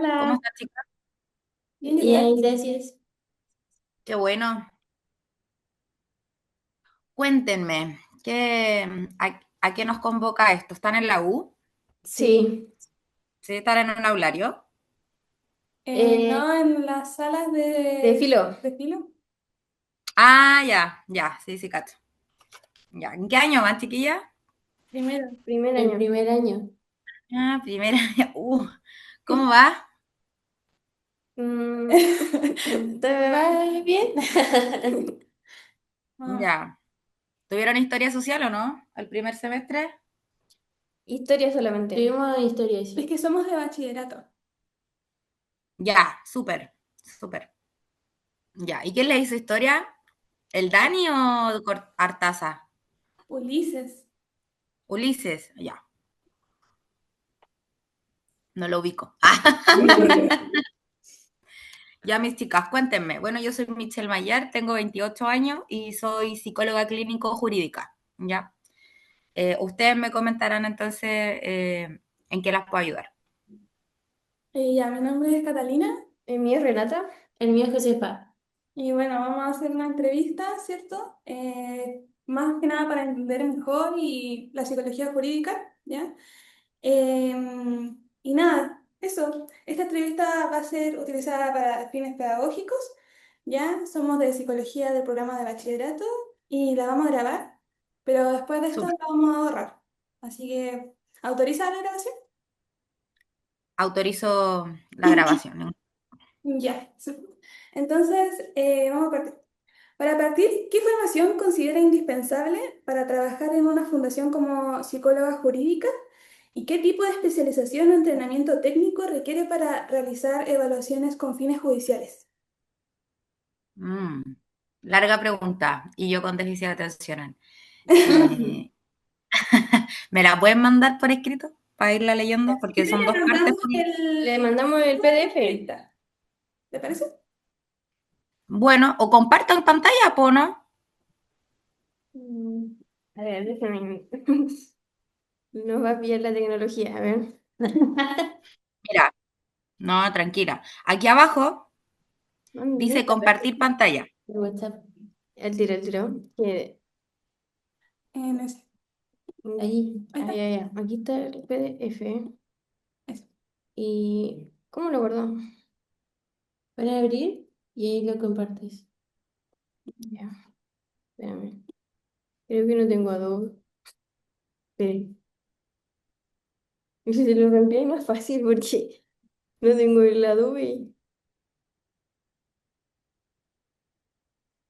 ¿Cómo Hola, estás, chica? bien, Bien, gracias. Qué bueno. Cuéntenme, a qué nos convoca esto? ¿Están en la U? Sí. ¿Sí? ¿Están en un aulario? Eh, no en las salas de filo. de filo. Ah, ya, ya, sí, sí, cacho. Ya, ¿en qué año van, chiquilla? Primero. Primer El año. primer Primer año. Ah, primera. ¿Cómo va? Mm, ¿Está bien? Ah, Ya. ¿Tuvieron historia social o no? ¿El primer semestre? Historia solamente. Tuvimos historia, es sí. que somos de bachillerato. Ya, súper, súper. Ya, ¿y quién le hizo historia? ¿El Dani o Artaza? Ulises. Ulises, ya, no lo ubico. Ya, mis chicas, cuéntenme. Bueno, yo soy Michelle Mayer, tengo 28 años y soy psicóloga clínico jurídica. ¿Ya? Ustedes me comentarán entonces en qué las puedo ayudar. Ya, mi nombre es Catalina El mío es Renata. El mío es Josefa. y bueno, vamos a hacer una entrevista, ¿cierto? Más que nada para entender mejor y la psicología jurídica, ¿ya? Y nada, eso. Esta entrevista va a ser utilizada para fines pedagógicos. Ya somos de psicología del programa de bachillerato y la vamos a grabar, pero después de esto Súper. la vamos a borrar. Así que, ¿autoriza la grabación? Autorizo la grabación, ¿no? Ya. Súper. Entonces, vamos a partir. Para partir, ¿qué formación considera indispensable para trabajar en una fundación como psicóloga jurídica? ¿Y qué tipo de especialización o entrenamiento técnico requiere para realizar evaluaciones con fines judiciales? Mm, larga pregunta y yo con déficit de atención. Eh, ¿Me la pueden mandar por escrito para irla leyendo? Si Porque te son le dos partes. mandamos Le mandamos el PDF. ¿Te parece? Bueno, o compartan pantalla, ¿po no? Mm, A ver, déjame. Nos va a pillar la tecnología, a ver. Mira, no, tranquila. Aquí abajo ¿Dónde dice está? compartir pantalla. El WhatsApp. El tiro, el tiro. En ese. Ahí, Ahí está. aquí está el PDF. Eso. ¿Y cómo lo guardo? Para abrir y ahí lo compartes. Ya, espérame. Creo que no tengo Adobe. Espere. Y si se lo reenvío es más fácil porque no tengo el Adobe.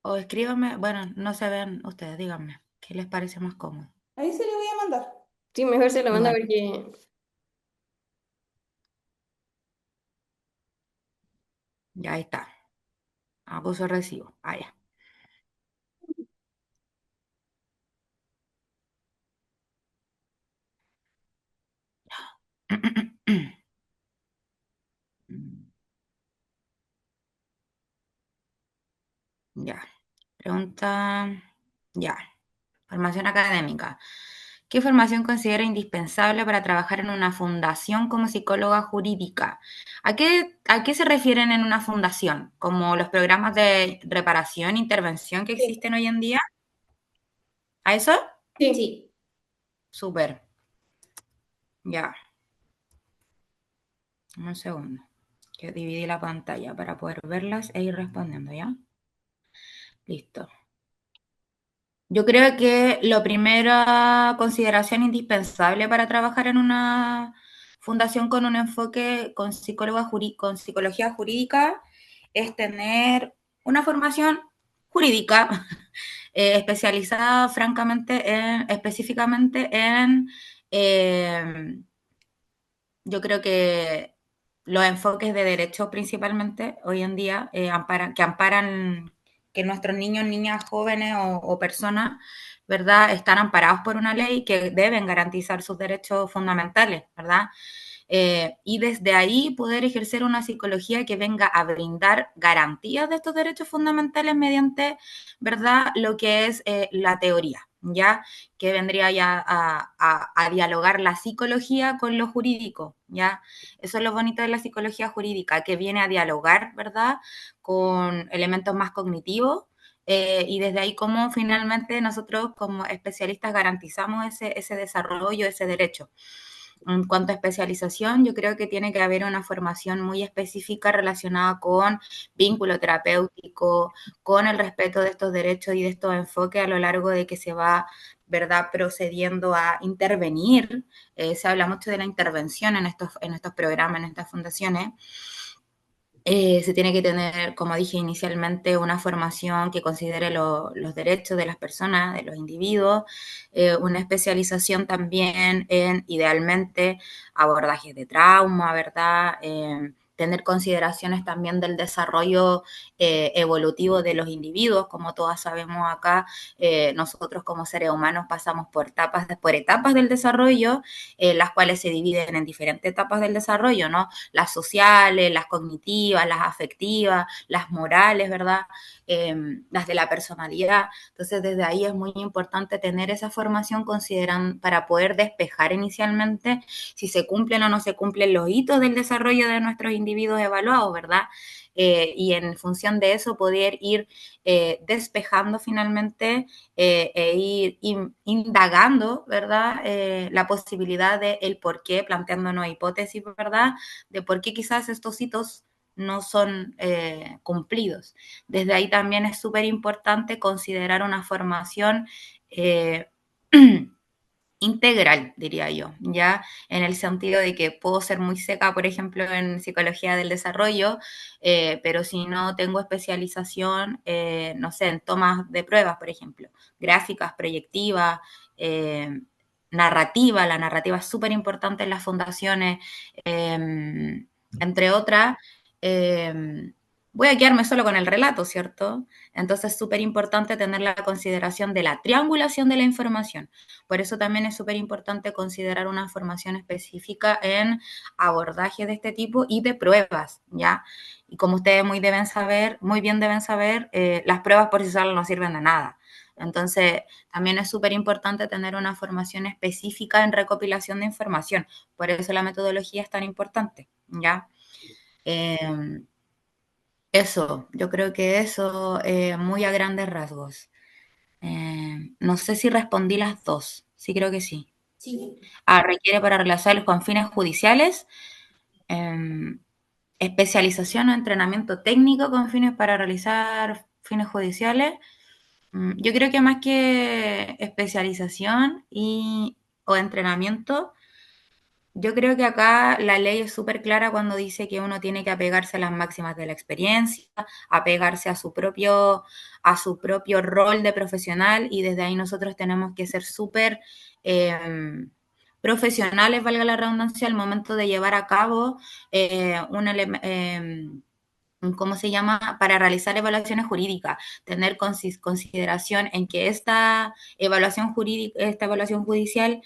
O escríbanme, bueno, no se ven ustedes, díganme, ¿qué les parece más cómodo? Ahí se lo voy a mandar. Sí, mejor se lo manda Bueno, porque ya ahí está. Puso recibo. Ah, ya. Ya. Pregunta. Ya. Formación académica. ¿Qué formación considera indispensable para trabajar en una fundación como psicóloga jurídica? ¿A qué se refieren en una fundación? ¿Como los programas de reparación, intervención que sí. existen hoy en día? ¿A eso? Sí. Sí. Súper. Ya. Un segundo. Que dividí la pantalla para poder verlas e ir respondiendo, ¿ya? Listo. Yo creo que la primera consideración indispensable para trabajar en una fundación con un enfoque con psicología jurídica es tener una formación jurídica especializada específicamente en eh, yo creo que los enfoques de derecho principalmente hoy en día amparan que nuestros niños, niñas, jóvenes o personas, ¿verdad?, están amparados por una ley que deben garantizar sus derechos fundamentales, ¿verdad? Y desde ahí poder ejercer una psicología que venga a brindar garantías de estos derechos fundamentales mediante, ¿verdad?, lo que es la teoría, ¿ya? Que vendría ya a dialogar la psicología con lo jurídico, ¿ya? Eso es lo bonito de la psicología jurídica, que viene a dialogar, ¿verdad? Con elementos más cognitivos, y desde ahí cómo finalmente nosotros como especialistas garantizamos ese desarrollo, ese derecho. En cuanto a especialización, yo creo que tiene que haber una formación muy específica relacionada con vínculo terapéutico, con el respeto de estos derechos y de estos enfoques a lo largo de que se va, ¿verdad?, procediendo a intervenir. Se habla mucho de la intervención en estos programas, en estas fundaciones. Se tiene que tener, como dije inicialmente, una formación que considere los derechos de las personas, de los individuos, una especialización también en, idealmente, abordajes de trauma, ¿verdad? Tener consideraciones también del desarrollo evolutivo de los individuos, como todas sabemos acá, nosotros como seres humanos pasamos por etapas del desarrollo, las cuales se dividen en diferentes etapas del desarrollo, ¿no? Las sociales, las cognitivas, las afectivas, las morales, ¿verdad? Las de la personalidad. Entonces, desde ahí es muy importante tener esa formación consideran, para poder despejar inicialmente si se cumplen o no se cumplen los hitos del desarrollo de nuestros individuos evaluados, ¿verdad? Y en función de eso poder ir despejando finalmente e ir indagando, ¿verdad? La posibilidad de el por qué, planteándonos hipótesis, ¿verdad? De por qué quizás estos hitos no son cumplidos. Desde ahí también es súper importante considerar una formación integral, diría yo, ya en el sentido de que puedo ser muy seca, por ejemplo, en psicología del desarrollo, pero si no tengo especialización, no sé, en tomas de pruebas, por ejemplo, gráficas, proyectivas, eh, narrativa, la narrativa es súper importante en las fundaciones, entre otras. eh, Voy a quedarme solo con el relato, ¿cierto? Entonces es súper importante tener la consideración de la triangulación de la información. Por eso también es súper importante considerar una formación específica en abordaje de este tipo y de pruebas, ¿ya? Y como ustedes muy bien deben saber, las pruebas por sí solas no sirven de nada. Entonces, también es súper importante tener una formación específica en recopilación de información. Por eso la metodología es tan importante, ¿ya? Eh, Eso, yo creo que eso, muy a grandes rasgos. No sé si respondí las dos. Sí, creo que sí. Sí. Requiere para realizarlos con fines judiciales, eh, especialización o entrenamiento técnico con fines para realizar fines judiciales. Yo creo que más que especialización o entrenamiento, yo creo que acá la ley es súper clara cuando dice que uno tiene que apegarse a las máximas de la experiencia, apegarse a su propio rol de profesional y desde ahí nosotros tenemos que ser súper profesionales, valga la redundancia, al momento de llevar a cabo un ¿cómo se llama? Para realizar evaluaciones jurídicas, tener consideración en que esta evaluación jurídica, esta evaluación judicial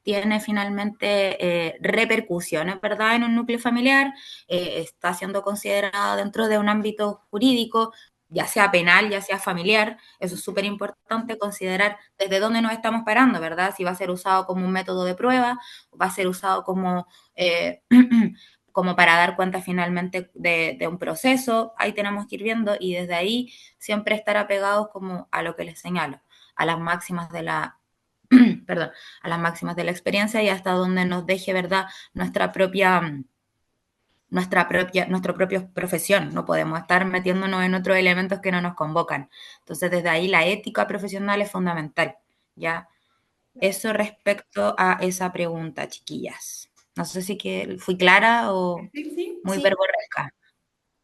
tiene finalmente repercusiones, ¿verdad?, en un núcleo familiar, está siendo considerada dentro de un ámbito jurídico, ya sea penal, ya sea familiar. Eso es súper importante considerar desde dónde nos estamos parando, ¿verdad? Si va a ser usado como un método de prueba, o va a ser usado como como para dar cuenta finalmente de un proceso. Ahí tenemos que ir viendo y desde ahí siempre estar apegados como a lo que les señalo, a las máximas de la, perdón, a las máximas de la experiencia y hasta donde nos deje, ¿verdad?, nuestra propia profesión. No podemos estar metiéndonos en otros elementos que no nos convocan. Entonces, desde ahí la ética profesional es fundamental, ¿ya? Claro. Eso respecto a esa pregunta, chiquillas. No sé si que fui clara o Sí, sí, muy Sí, verborreica.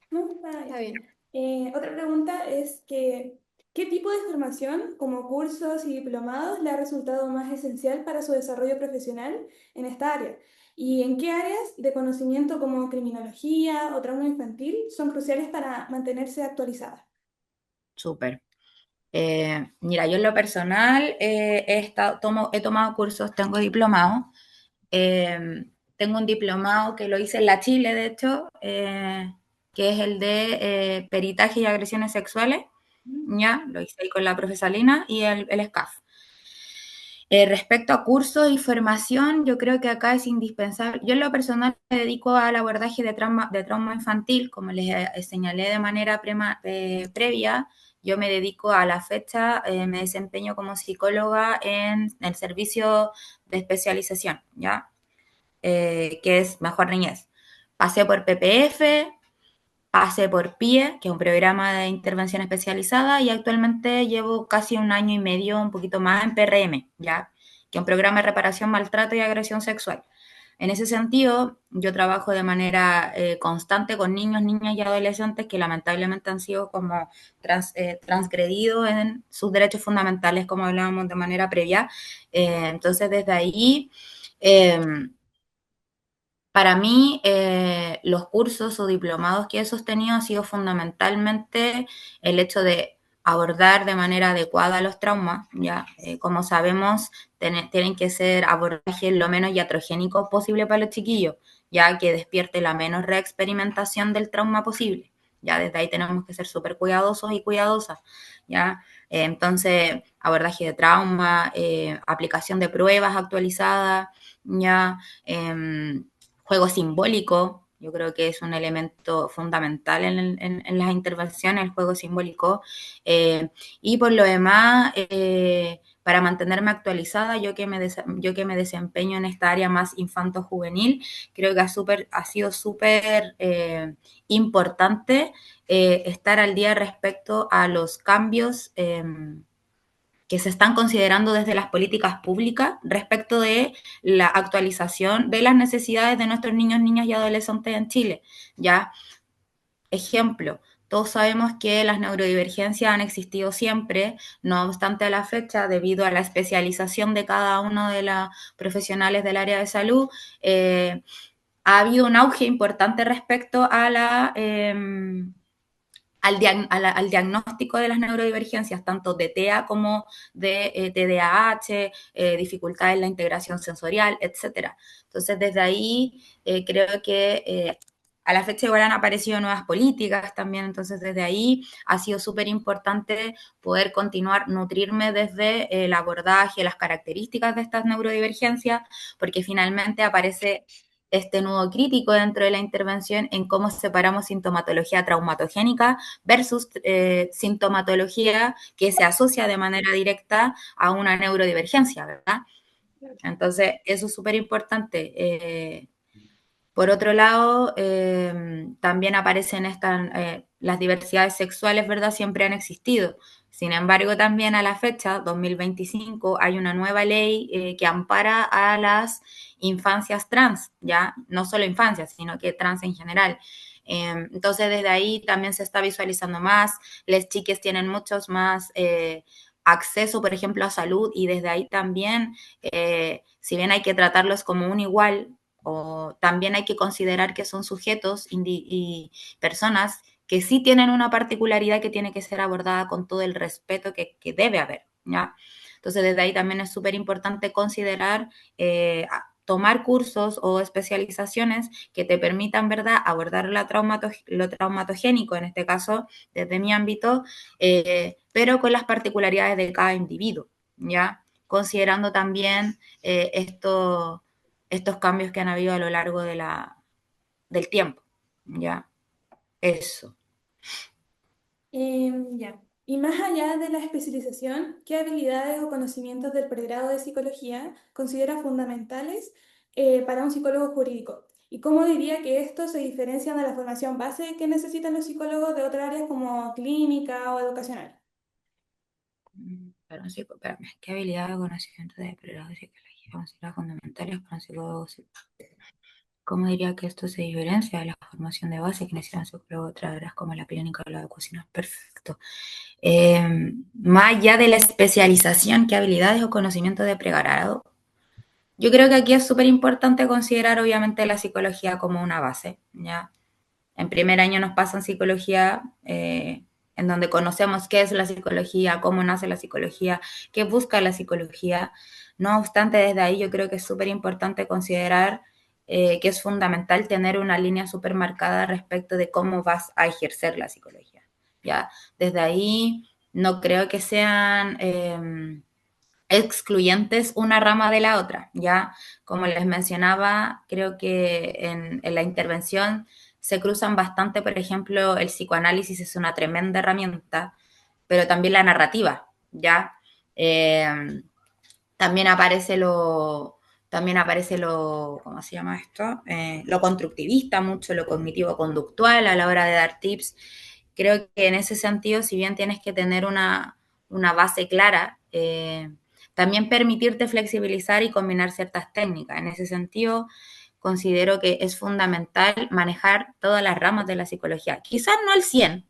no, está está bien. bien. Otra pregunta es que, ¿qué tipo de formación, como cursos y diplomados, le ha resultado más esencial para su desarrollo profesional en esta área? ¿Y en qué áreas de conocimiento como criminología o trauma infantil son cruciales para mantenerse actualizada? Súper. Mira, yo en lo personal he tomado cursos, tengo diplomado. Eh, Tengo un diplomado que lo hice en la Chile, de hecho, que es el de peritaje y agresiones sexuales. Mm. Ya, lo hice ahí con la profesora Lina y el SCAF. Respecto a cursos y formación, yo creo que acá es indispensable. Yo en lo personal me dedico al abordaje de trauma infantil, como les señalé de manera previa. Yo me dedico a la fecha, me desempeño como psicóloga en el servicio de especialización, ¿ya? Que es Mejor Niñez. Pasé por PPF, pasé por PIE, que es un programa de intervención especializada, y actualmente llevo casi un año y medio, un poquito más, en PRM, ¿ya? Que es un programa de reparación, maltrato y agresión sexual. En ese sentido, yo trabajo de manera constante con niños, niñas y adolescentes que lamentablemente han sido como transgredidos en sus derechos fundamentales, como hablábamos de manera previa. Entonces, desde ahí, eh, para mí, los cursos o diplomados que he sostenido ha sido fundamentalmente el hecho de abordar de manera adecuada los traumas, ¿ya? Como sabemos, tienen que ser abordajes lo menos iatrogénicos posible para los chiquillos, ya que despierte la menos reexperimentación del trauma posible. Ya desde ahí tenemos que ser súper cuidadosos y cuidadosas, ¿ya? Entonces, abordaje de trauma, aplicación de pruebas actualizadas, ya, juego simbólico, yo creo que es un elemento fundamental en las intervenciones, el juego simbólico. Y por lo demás, para mantenerme actualizada, yo que me desempeño en esta área más infanto-juvenil, creo que ha sido súper importante estar al día respecto a los cambios que se están considerando desde las políticas públicas respecto de la actualización de las necesidades de nuestros niños, niñas y adolescentes en Chile. Ya, ejemplo, todos sabemos que las neurodivergencias han existido siempre, no obstante a la fecha, debido a la especialización de cada uno de los profesionales del área de salud, ha habido un auge importante respecto a al diagnóstico de las neurodivergencias, tanto de TEA como de TDAH, dificultades en la integración sensorial, etcétera. Entonces, desde ahí creo que a la fecha igual han aparecido nuevas políticas también, entonces desde ahí ha sido súper importante poder continuar nutrirme desde el abordaje, las características de estas neurodivergencias, porque finalmente aparece este nudo crítico dentro de la intervención en cómo separamos sintomatología traumatogénica versus sintomatología que se asocia de manera directa a una neurodivergencia, ¿verdad? Entonces, eso es súper importante. Por otro lado, también aparecen las diversidades sexuales, ¿verdad? Siempre han existido. Sin embargo, también a la fecha, 2025, hay una nueva ley que ampara a las infancias trans, ¿ya? No solo infancias, sino que trans en general. Entonces, desde ahí también se está visualizando más. Las chiques tienen muchos más acceso, por ejemplo, a salud y desde ahí también, si bien hay que tratarlos como un igual, o también hay que considerar que son sujetos y personas que sí tienen una particularidad que tiene que ser abordada con todo el respeto que debe haber, ¿ya? Entonces, desde ahí también es súper importante considerar tomar cursos o especializaciones que te permitan, ¿verdad?, abordar lo traumatogénico, en este caso, desde mi ámbito, pero con las particularidades de cada individuo, ¿ya? Considerando también estos cambios que han habido a lo largo del tiempo, ¿ya? Eso. Ya. Y más allá de la especialización, ¿qué habilidades o conocimientos del pregrado de psicología considera fundamentales para un psicólogo jurídico? ¿Y cómo diría que estos se diferencian de la formación base que necesitan los psicólogos de otras áreas como clínica o educacional? Pero, espérame, ¿qué habilidades o conocimientos de pregrado de psicología considera fundamentales para un psicólogo? ¿Cómo diría que esto se diferencia de la formación de base que necesitan psicólogos de otras áreas como la clínica o la educación? Perfecto. Más allá de la especialización, ¿qué habilidades o conocimientos de pregrado? Yo creo que aquí es súper importante considerar obviamente la psicología como una base, ¿ya? En primer año nos pasan psicología, en donde conocemos qué es la psicología, cómo nace la psicología, qué busca la psicología. No obstante, desde ahí yo creo que es súper importante considerar que es fundamental tener una línea súper marcada respecto de cómo vas a ejercer la psicología. ¿Ya? Desde ahí no creo que sean excluyentes una rama de la otra, ¿ya? Como les mencionaba, creo que en la intervención se cruzan bastante, por ejemplo, el psicoanálisis es una tremenda herramienta, pero también la narrativa, ¿ya? Eh, también aparece ¿cómo se llama esto? Lo constructivista, mucho lo cognitivo-conductual a la hora de dar tips. Creo que en ese sentido, si bien tienes que tener una base clara, también permitirte flexibilizar y combinar ciertas técnicas. En ese sentido, considero que es fundamental manejar todas las ramas de la psicología. Quizás no al 100,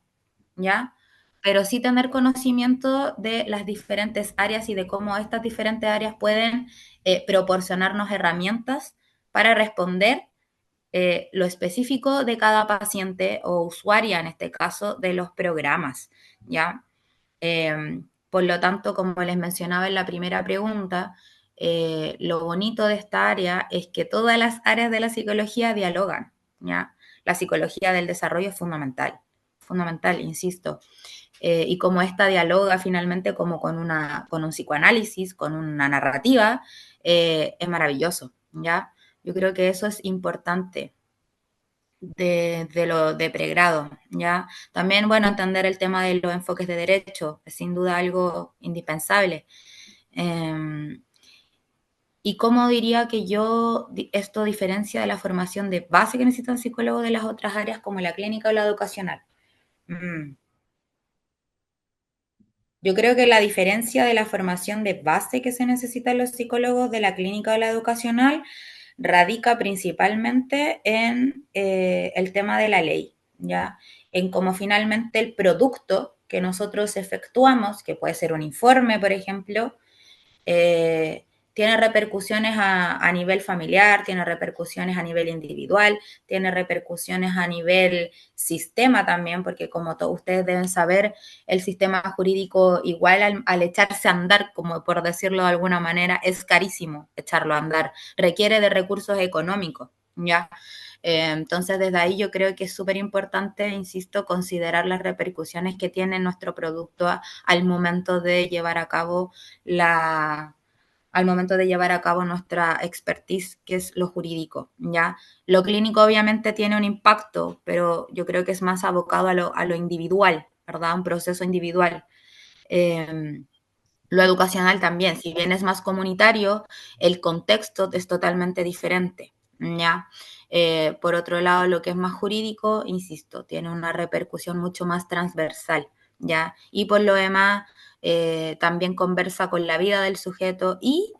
¿ya? Pero sí tener conocimiento de las diferentes áreas y de cómo estas diferentes áreas pueden proporcionarnos herramientas para responder lo específico de cada paciente o usuaria, en este caso, de los programas, ¿ya? Por lo tanto, como les mencionaba en la primera pregunta, lo bonito de esta área es que todas las áreas de la psicología dialogan, ¿ya? La psicología del desarrollo es fundamental, insisto. Y como esta dialoga finalmente como con un psicoanálisis, con una narrativa, es maravilloso, ¿ya? Yo creo que eso es importante de lo de pregrado, ¿ya? También, bueno, entender el tema de los enfoques de derecho, es sin duda algo indispensable. ¿Y cómo diría que esto diferencia de la formación de base que necesita un psicólogo de las otras áreas como la clínica o la educacional? Mm. Yo creo que la diferencia de la formación de base que se necesita en los psicólogos de la clínica o la educacional radica principalmente en el tema de la ley, ¿ya? En cómo finalmente el producto que nosotros efectuamos, que puede ser un informe, por ejemplo, eh, tiene repercusiones a nivel familiar, tiene repercusiones a nivel individual, tiene repercusiones a nivel sistema también, porque como ustedes deben saber, el sistema jurídico igual al echarse a andar, como por decirlo de alguna manera, es carísimo echarlo a andar, requiere de recursos económicos, ¿ya? Entonces, desde ahí yo creo que es súper importante, insisto, considerar las repercusiones que tiene nuestro producto al momento de llevar a cabo la, al momento de llevar a cabo nuestra expertise, que es lo jurídico, ¿ya? Lo clínico obviamente tiene un impacto, pero yo creo que es más abocado a lo individual, ¿verdad? Un proceso individual. Eh, lo educacional también, si bien es más comunitario, el contexto es totalmente diferente, ¿ya? Por otro lado, lo que es más jurídico, insisto, tiene una repercusión mucho más transversal, ¿ya? Y por lo demás, también conversa con la vida del sujeto y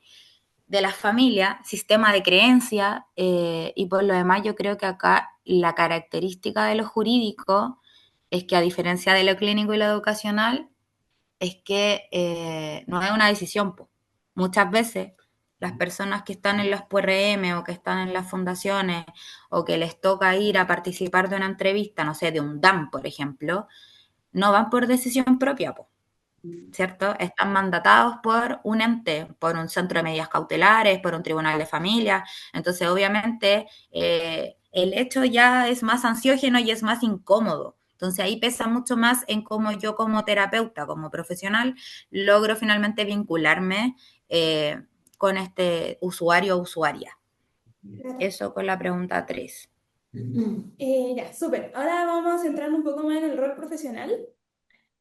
de la familia, sistema de creencia, y por lo demás yo creo que acá la característica de lo jurídico es que a diferencia de lo clínico y lo educacional, es que no es una decisión. Po. Muchas veces las personas que están en los PRM o que están en las fundaciones o que les toca ir a participar de una entrevista, no sé, de un DAM, por ejemplo, no van por decisión propia, po, ¿cierto? Están mandatados por un ente, por un centro de medidas cautelares, por un tribunal de familia. Entonces, obviamente, el hecho ya es más ansiógeno y es más incómodo. Entonces, ahí pesa mucho más en cómo yo como terapeuta, como profesional, logro finalmente vincularme con este usuario o usuaria. Claro. Eso con la pregunta 3. Ya, súper. Ahora vamos a entrar un poco más en el rol profesional.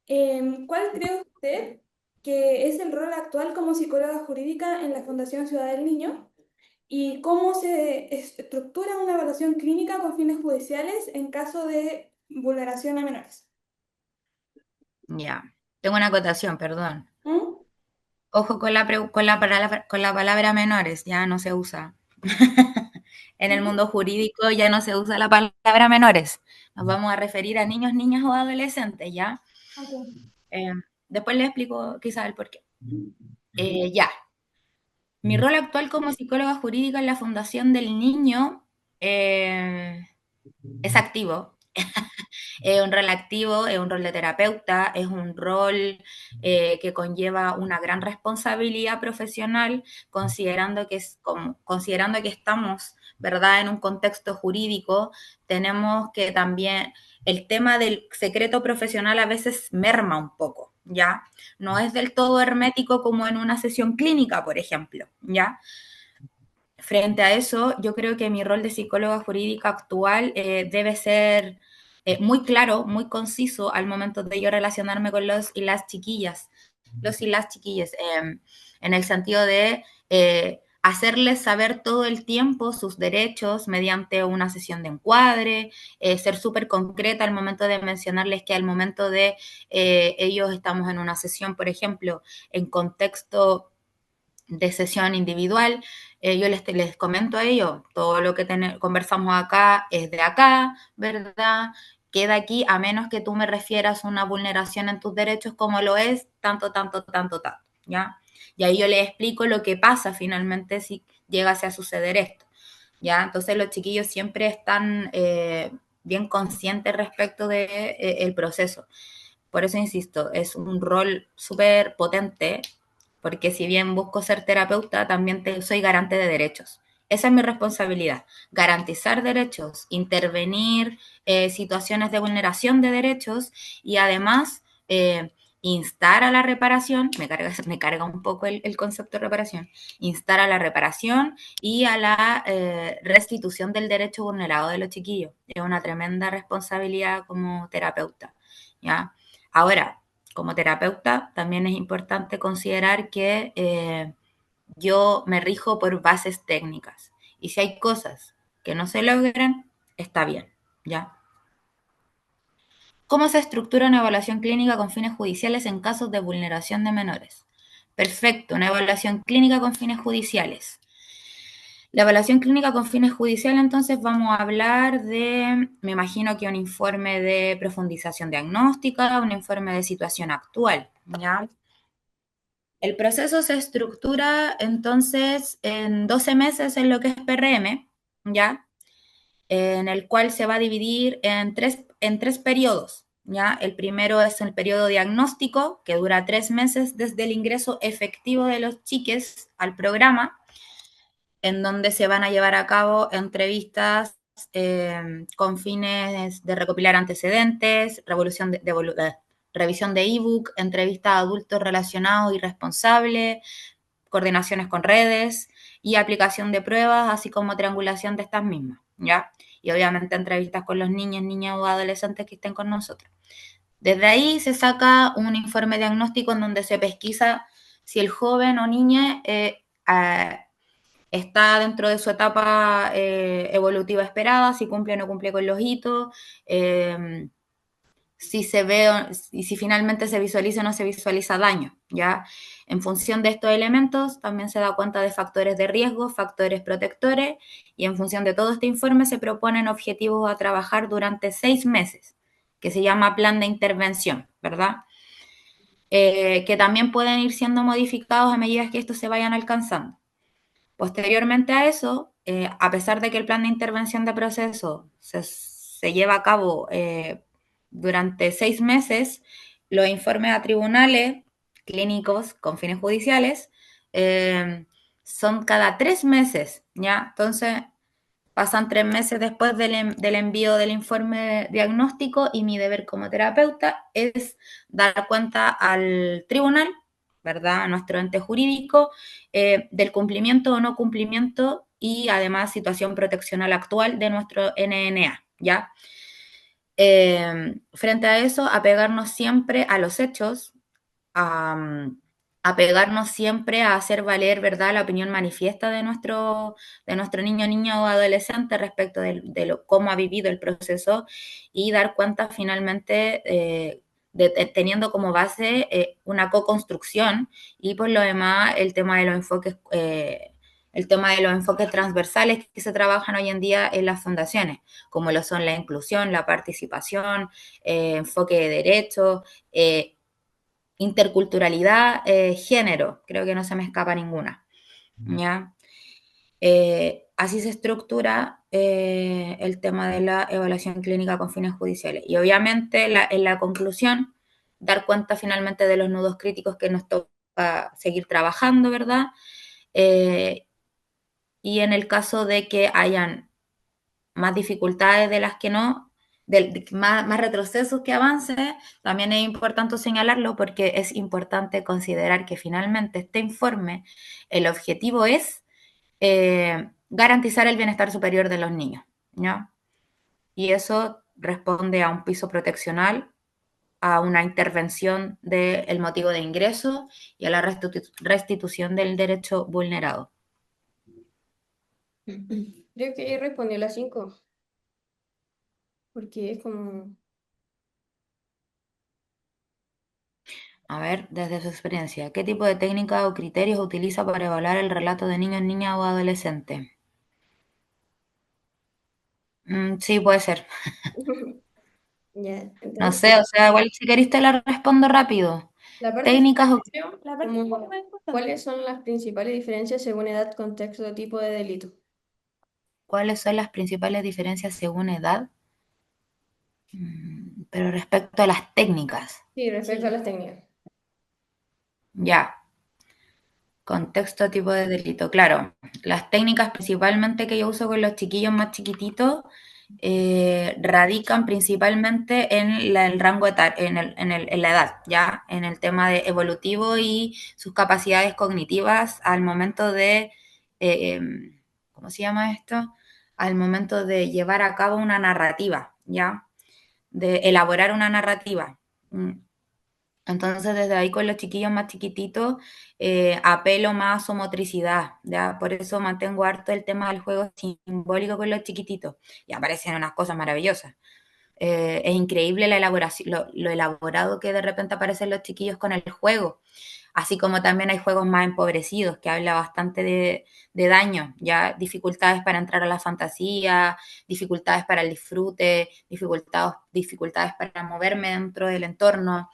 ¿Cuál cree usted que es el rol actual como psicóloga jurídica en la Fundación Ciudad del Niño? ¿Y cómo se estructura una evaluación clínica con fines judiciales en caso de vulneración a menores? Ya. Tengo una acotación, perdón. ¿Mm? Ojo con la palabra menores, ya no se usa. En el mundo jurídico ya no se usa la palabra menores. Nos vamos a referir a niños, niñas o adolescentes, ¿ya? Ok. Eh, Después les explico quizás el porqué. Ya. Mi rol actual como psicóloga jurídica en la Fundación del Niño es activo. Es un rol activo, es un rol de terapeuta, es un rol que conlleva una gran responsabilidad profesional, considerando que estamos, ¿verdad?, en un contexto jurídico, tenemos que también, el tema del secreto profesional a veces merma un poco, ¿ya? No es del todo hermético como en una sesión clínica, por ejemplo, ¿ya? Frente a eso, yo creo que mi rol de psicóloga jurídica actual debe ser muy claro, muy conciso al momento de yo relacionarme con los y las chiquillas, los y las chiquillas, en el sentido de hacerles saber todo el tiempo sus derechos mediante una sesión de encuadre, ser súper concreta al momento de mencionarles que al momento de ellos estamos en una sesión, por ejemplo, en contexto de sesión individual, yo les comento a ellos, todo lo que conversamos acá es de acá, ¿verdad? Queda aquí a menos que tú me refieras una vulneración en tus derechos como lo es tanto, tanto, tanto, tanto, ¿ya? Y ahí yo les explico lo que pasa finalmente si llegase a suceder esto, ¿ya? Entonces los chiquillos siempre están bien conscientes respecto de, el proceso. Por eso insisto, es un rol súper potente, porque si bien busco ser terapeuta, también soy garante de derechos. Esa es mi responsabilidad, garantizar derechos, intervenir situaciones de vulneración de derechos y además instar a la reparación, me carga un poco el concepto de reparación, instar a la reparación y a la restitución del derecho vulnerado de los chiquillos. Es una tremenda responsabilidad como terapeuta, ¿ya? Ahora, como terapeuta, también es importante considerar que yo me rijo por bases técnicas. Y si hay cosas que no se logran, está bien, ¿ya? ¿Cómo se estructura una evaluación clínica con fines judiciales en casos de vulneración de menores? Perfecto, una evaluación clínica con fines judiciales. La evaluación clínica con fines judiciales, entonces vamos a hablar de, me imagino que un informe de profundización diagnóstica, un informe de situación actual, ¿ya? El proceso se estructura entonces en 12 meses en lo que es PRM, ¿ya? En el cual se va a dividir en tres periodos, ¿ya? El primero es el periodo diagnóstico, que dura 3 meses desde el ingreso efectivo de los chiques al programa, en donde se van a llevar a cabo entrevistas con fines de recopilar antecedentes, revisión de ebook, entrevistas a adultos relacionados y responsables, coordinaciones con redes y aplicación de pruebas, así como triangulación de estas mismas, ¿ya? Y obviamente entrevistas con los niños, niñas o adolescentes que estén con nosotros. Desde ahí se saca un informe diagnóstico en donde se pesquisa si el joven o niña está dentro de su etapa evolutiva esperada, si cumple o no cumple con los hitos, si se ve y si finalmente se visualiza o no se visualiza daño, ¿ya? En función de estos elementos también se da cuenta de factores de riesgo, factores protectores y en función de todo este informe se proponen objetivos a trabajar durante 6 meses, que se llama plan de intervención, ¿verdad? Que también pueden ir siendo modificados a medida que estos se vayan alcanzando. Posteriormente a eso, a pesar de que el plan de intervención de proceso se lleva a cabo durante 6 meses, los informes a tribunales clínicos con fines judiciales son cada 3 meses, ¿ya? Entonces, pasan 3 meses después del envío del informe diagnóstico y mi deber como terapeuta es dar cuenta al tribunal, ¿verdad? A nuestro ente jurídico, del cumplimiento o no cumplimiento y además situación proteccional actual de nuestro NNA, ¿ya? Frente a eso, apegarnos siempre a los hechos, a, apegarnos siempre a hacer valer, ¿verdad?, la opinión manifiesta de nuestro niño, niña o adolescente respecto cómo ha vivido el proceso y dar cuenta finalmente teniendo como base una co-construcción y por lo demás el tema de los enfoques transversales que se trabajan hoy en día en las fundaciones, como lo son la inclusión, la participación, enfoque de derechos, interculturalidad, género, creo que no se me escapa ninguna, ¿ya? Así se estructura el tema de la evaluación clínica con fines judiciales. Y obviamente en la conclusión, dar cuenta finalmente de los nudos críticos que nos toca seguir trabajando, ¿verdad? Eh, y en el caso de que hayan más dificultades de las que no, más retrocesos que avances, también es importante señalarlo porque es importante considerar que finalmente este informe, el objetivo es garantizar el bienestar superior de los niños, ¿ya? Y eso responde a un piso proteccional, a una intervención del motivo de ingreso y a la restitución del derecho vulnerado. Creo que ahí respondió las 5, porque es como... A ver, desde su experiencia, ¿qué tipo de técnica o criterios utiliza para evaluar el relato de niño, niña o adolescente? Sí, puede ser. Ya, No entonces, sé, o sea, igual si queréis te la respondo rápido. la parte Técnicas o... creo, La parte como, más importante. ¿cuáles son las principales diferencias según edad, contexto o tipo de delito? ¿Cuáles son las principales diferencias según edad? Pero respecto a las técnicas, Sí, respecto a las técnicas. ya. Contexto, tipo de delito. Claro, las técnicas principalmente que yo uso con los chiquillos más chiquititos radican principalmente en el rango etario, en la edad, ya, en el tema de evolutivo y sus capacidades cognitivas al momento de, eh, ¿cómo se llama esto? Al momento de llevar a cabo una narrativa, ya, de elaborar una narrativa. Entonces, desde ahí con los chiquillos más chiquititos, apelo más a su motricidad, ¿ya? Por eso mantengo harto el tema del juego simbólico con los chiquititos. Y aparecen unas cosas maravillosas. Es increíble la elaboración, lo elaborado que de repente aparecen los chiquillos con el juego. Así como también hay juegos más empobrecidos, que habla bastante de daño, ya dificultades para entrar a la fantasía, dificultades para el disfrute, dificultades para moverme dentro del entorno,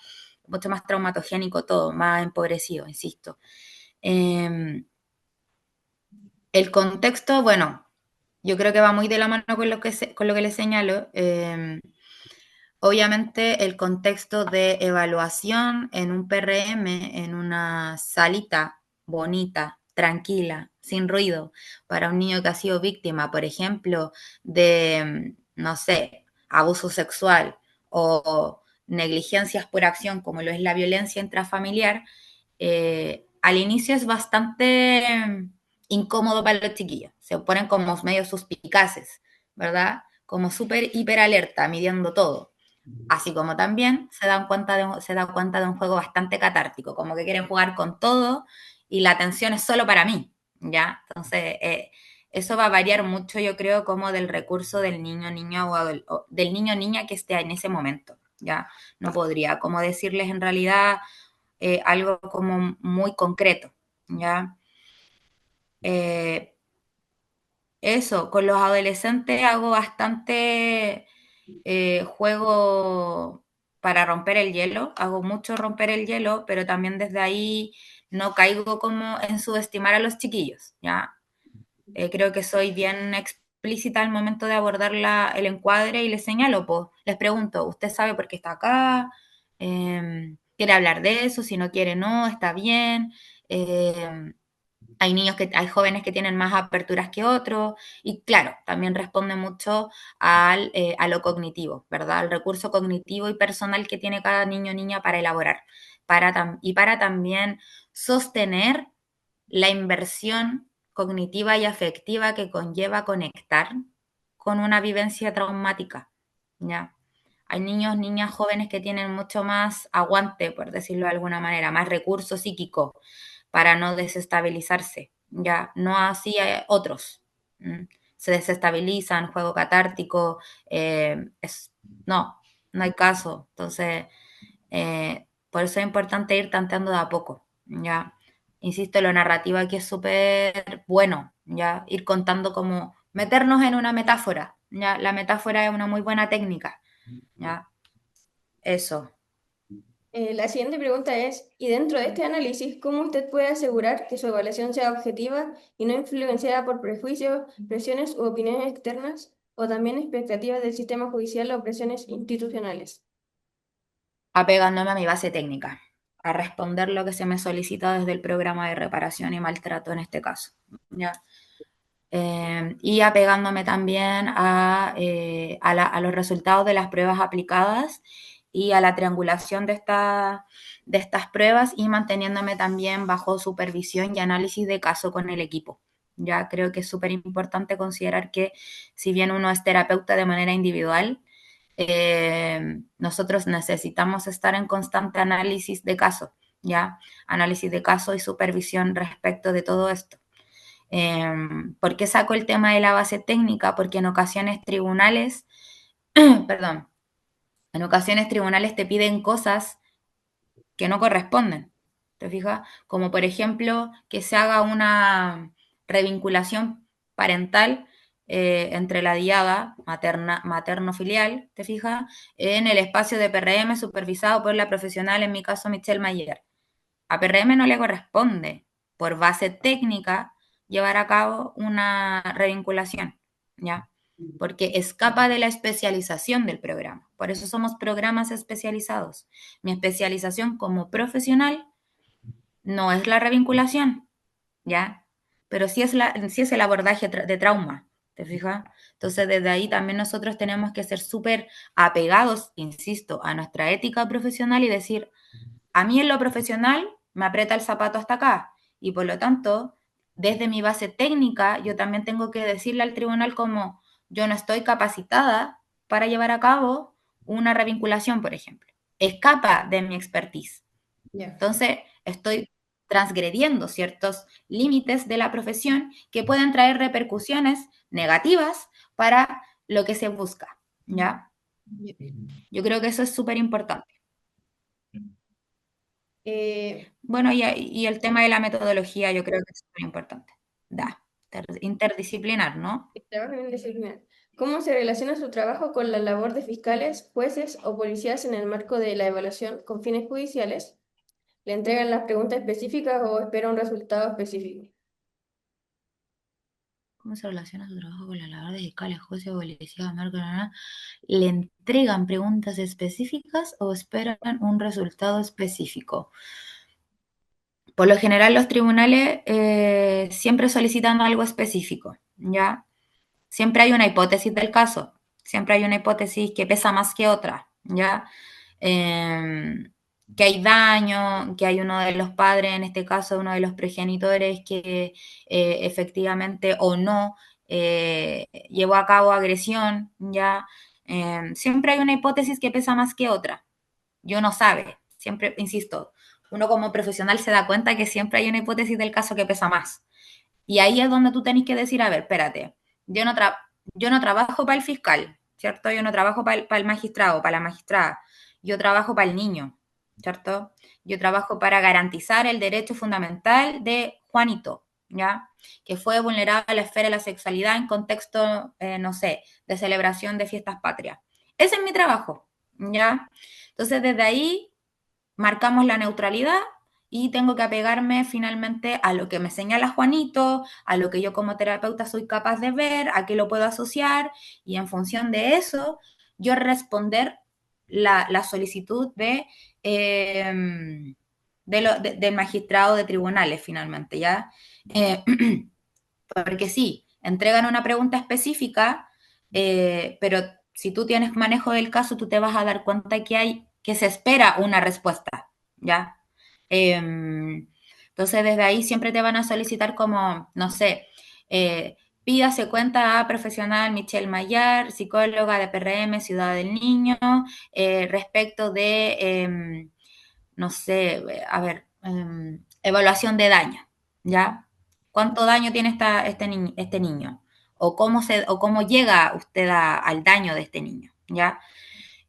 mucho más traumatogénico todo, más empobrecido, insisto. El contexto, bueno, yo creo que va muy de la mano con con lo que le señalo. Obviamente el contexto de evaluación en un PRM, en una salita bonita, tranquila, sin ruido, para un niño que ha sido víctima, por ejemplo, de, no sé, abuso sexual o negligencias por acción, como lo es la violencia intrafamiliar, al inicio es bastante incómodo para los chiquillos. Se ponen como medio suspicaces, ¿verdad? Como súper hiper alerta, midiendo todo. Así como también se da cuenta de un juego bastante catártico, como que quieren jugar con todo y la atención es solo para mí, ¿ya? Entonces, eso va a variar mucho, yo creo, como del recurso del niño, niña o del niño, niña que esté en ese momento, ¿ya? No podría como decirles en realidad algo como muy concreto, ¿ya? Eh, Eso, con los adolescentes hago bastante juego para romper el hielo, hago mucho romper el hielo, pero también desde ahí no caigo como en subestimar a los chiquillos, ¿ya? Creo que soy bien explícita al momento de abordar el encuadre y les señalo, pues, les pregunto, ¿usted sabe por qué está acá? ¿Quiere hablar de eso? Si no quiere, no, está bien. Eh, hay jóvenes que tienen más aperturas que otros, y claro, también responde mucho a lo cognitivo, ¿verdad? Al recurso cognitivo y personal que tiene cada niño o niña para elaborar, y para también sostener la inversión cognitiva y afectiva que conlleva conectar con una vivencia traumática, ¿ya? Hay niños, niñas, jóvenes que tienen mucho más aguante, por decirlo de alguna manera, más recurso psíquico para no desestabilizarse, ya, no así otros. Se desestabilizan, juego catártico, no, no hay caso. Entonces, por eso es importante ir tanteando de a poco, ya. Insisto, lo narrativo aquí es súper bueno, ya, ir contando como meternos en una metáfora, ya, la metáfora es una muy buena técnica, ya, eso. La siguiente pregunta es, y dentro de este análisis, ¿cómo usted puede asegurar que su evaluación sea objetiva y no influenciada por prejuicios, presiones u opiniones externas, o también expectativas del sistema judicial o presiones institucionales? Apegándome a mi base técnica, a responder lo que se me solicita desde el programa de reparación y maltrato en este caso, ¿ya? y apegándome también a los resultados de las pruebas aplicadas y a la triangulación de estas pruebas y manteniéndome también bajo supervisión y análisis de caso con el equipo. Ya creo que es súper importante considerar que si bien uno es terapeuta de manera individual, nosotros necesitamos estar en constante análisis de caso, ¿ya? Análisis de caso y supervisión respecto de todo esto. ¿Por qué saco el tema de la base técnica? Porque en ocasiones tribunales, perdón, en ocasiones tribunales te piden cosas que no corresponden, ¿te fijas? Como por ejemplo que se haga una revinculación parental entre la diada materno-filial, ¿te fijas? En el espacio de PRM supervisado por la profesional, en mi caso Michelle Mayer. A PRM no le corresponde, por base técnica, llevar a cabo una revinculación, ¿ya? Porque escapa de la especialización del programa. Por eso somos programas especializados. Mi especialización como profesional no es la revinculación, ¿ya? Pero sí es el abordaje de trauma, ¿te fijas? Entonces, desde ahí también nosotros tenemos que ser súper apegados, insisto, a nuestra ética profesional y decir, a mí en lo profesional me aprieta el zapato hasta acá y por lo tanto, desde mi base técnica, yo también tengo que decirle al tribunal como yo no estoy capacitada para llevar a cabo una revinculación, por ejemplo. Escapa de mi expertise. Ya. Entonces, estoy transgrediendo ciertos límites de la profesión que pueden traer repercusiones negativas para lo que se busca, ¿ya? Ya. Yo creo que eso es súper importante. Eh, Bueno, y el tema de la metodología yo creo que es súper importante. Da, interdisciplinar, ¿no? trabajo en disciplinar. ¿Cómo se relaciona su trabajo con la labor de fiscales, jueces o policías en el marco de la evaluación con fines judiciales? ¿Le entregan las preguntas específicas o espera un resultado específico? ¿Cómo se relaciona su trabajo con la labor de fiscales, jueces, policías, marco, ¿Le entregan preguntas específicas o esperan un resultado específico? Por lo general, los tribunales siempre solicitan algo específico, ¿ya? Siempre hay una hipótesis del caso, siempre hay una hipótesis que pesa más que otra, ¿ya? Eh, que hay daño, que hay uno de los padres, en este caso uno de los progenitores, que efectivamente o no llevó a cabo agresión, ¿ya? Siempre hay una hipótesis que pesa más que otra, y uno sabe, siempre, insisto, uno como profesional se da cuenta que siempre hay una hipótesis del caso que pesa más. Y ahí es donde tú tenés que decir, a ver, espérate, yo no, yo no trabajo para el fiscal, ¿cierto? Yo no trabajo para el magistrado, para la magistrada, yo trabajo para el niño, ¿cierto? Yo trabajo para garantizar el derecho fundamental de Juanito, ¿ya? Que fue vulnerado a la esfera de la sexualidad en contexto, no sé, de celebración de fiestas patrias. Ese es mi trabajo, ¿ya? Entonces, desde ahí marcamos la neutralidad y tengo que apegarme finalmente a lo que me señala Juanito, a lo que yo como terapeuta soy capaz de ver, a qué lo puedo asociar y en función de eso yo responder la solicitud del magistrado de tribunales finalmente, ¿ya? Eh, porque sí, entregan una pregunta específica, pero si tú tienes manejo del caso, tú te vas a dar cuenta que se espera una respuesta, ¿ya? Entonces, desde ahí siempre te van a solicitar como, no sé, pídase cuenta a profesional Michelle Mayar, psicóloga de PRM, Ciudad del Niño, respecto de, no sé, a ver, evaluación de daño, ¿ya? ¿Cuánto daño tiene este niño? O cómo llega usted al daño de este niño, ¿ya?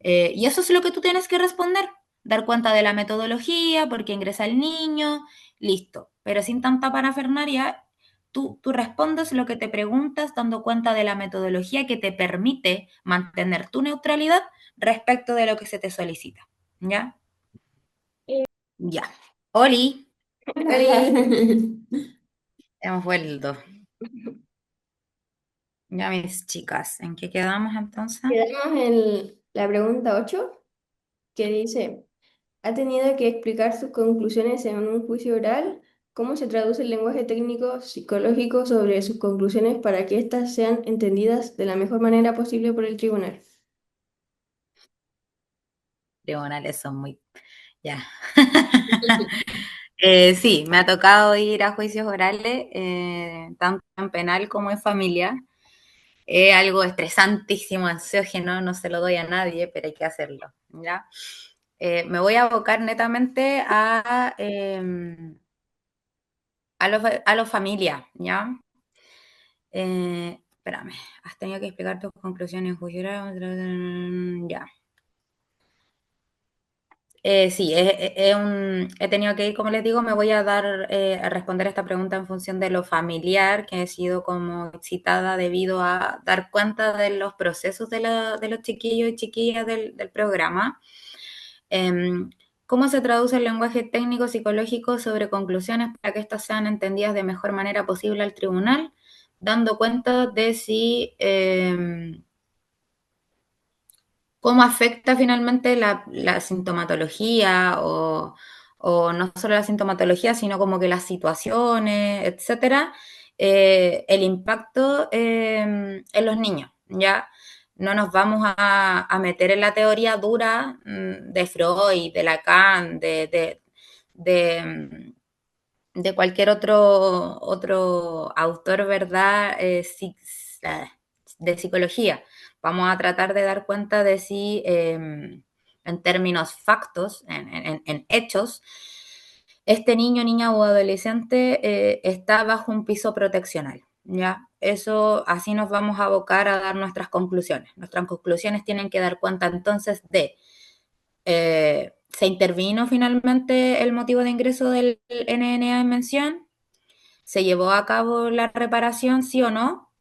Y eso es lo que tú tienes que responder, dar cuenta de la metodología, por qué ingresa el niño, listo. Pero sin tanta parafernaria, tú respondes lo que te preguntas dando cuenta de la metodología que te permite mantener tu neutralidad respecto de lo que se te solicita, ¿ya? Eh, Ya. Oli, Oli. hemos vuelto. Ya, mis chicas, ¿en qué quedamos entonces? Quedamos en la pregunta 8 que dice, ¿ha tenido que explicar sus conclusiones en un juicio oral? ¿Cómo se traduce el lenguaje técnico psicológico sobre sus conclusiones para que éstas sean entendidas de la mejor manera posible por el tribunal? Tribunales son muy... Ya. Sí, me ha tocado ir a juicios orales, tanto en penal como en familia. Es algo estresantísimo, ansiógeno, no se lo doy a nadie, pero hay que hacerlo, ¿ya? Me voy a abocar netamente a los familias, ¿ya? Espérame, has tenido que explicar tus conclusiones, juicio oral, ya. Sí, he tenido que ir, como les digo, me voy a dar a responder esta pregunta en función de lo familiar, que he sido como citada debido a dar cuenta de los procesos de los chiquillos y chiquillas del programa. Em, ¿Cómo se traduce el lenguaje técnico psicológico sobre conclusiones para que éstas sean entendidas de mejor manera posible al tribunal? Dando cuenta de si cómo afecta finalmente la sintomatología o no solo la sintomatología, sino como que las situaciones, etcétera, el impacto en los niños, ¿ya? No nos vamos a meter en la teoría dura de Freud, de Lacan, de, de cualquier otro autor, ¿verdad? De psicología. Vamos a tratar de dar cuenta de si, en términos factos, en hechos, este niño, niña o adolescente está bajo un piso proteccional. ¿Ya? Eso, así nos vamos a abocar a dar nuestras conclusiones. Nuestras conclusiones tienen que dar cuenta entonces de se intervino finalmente el motivo de ingreso del NNA en mención, se llevó a cabo la reparación, sí o no,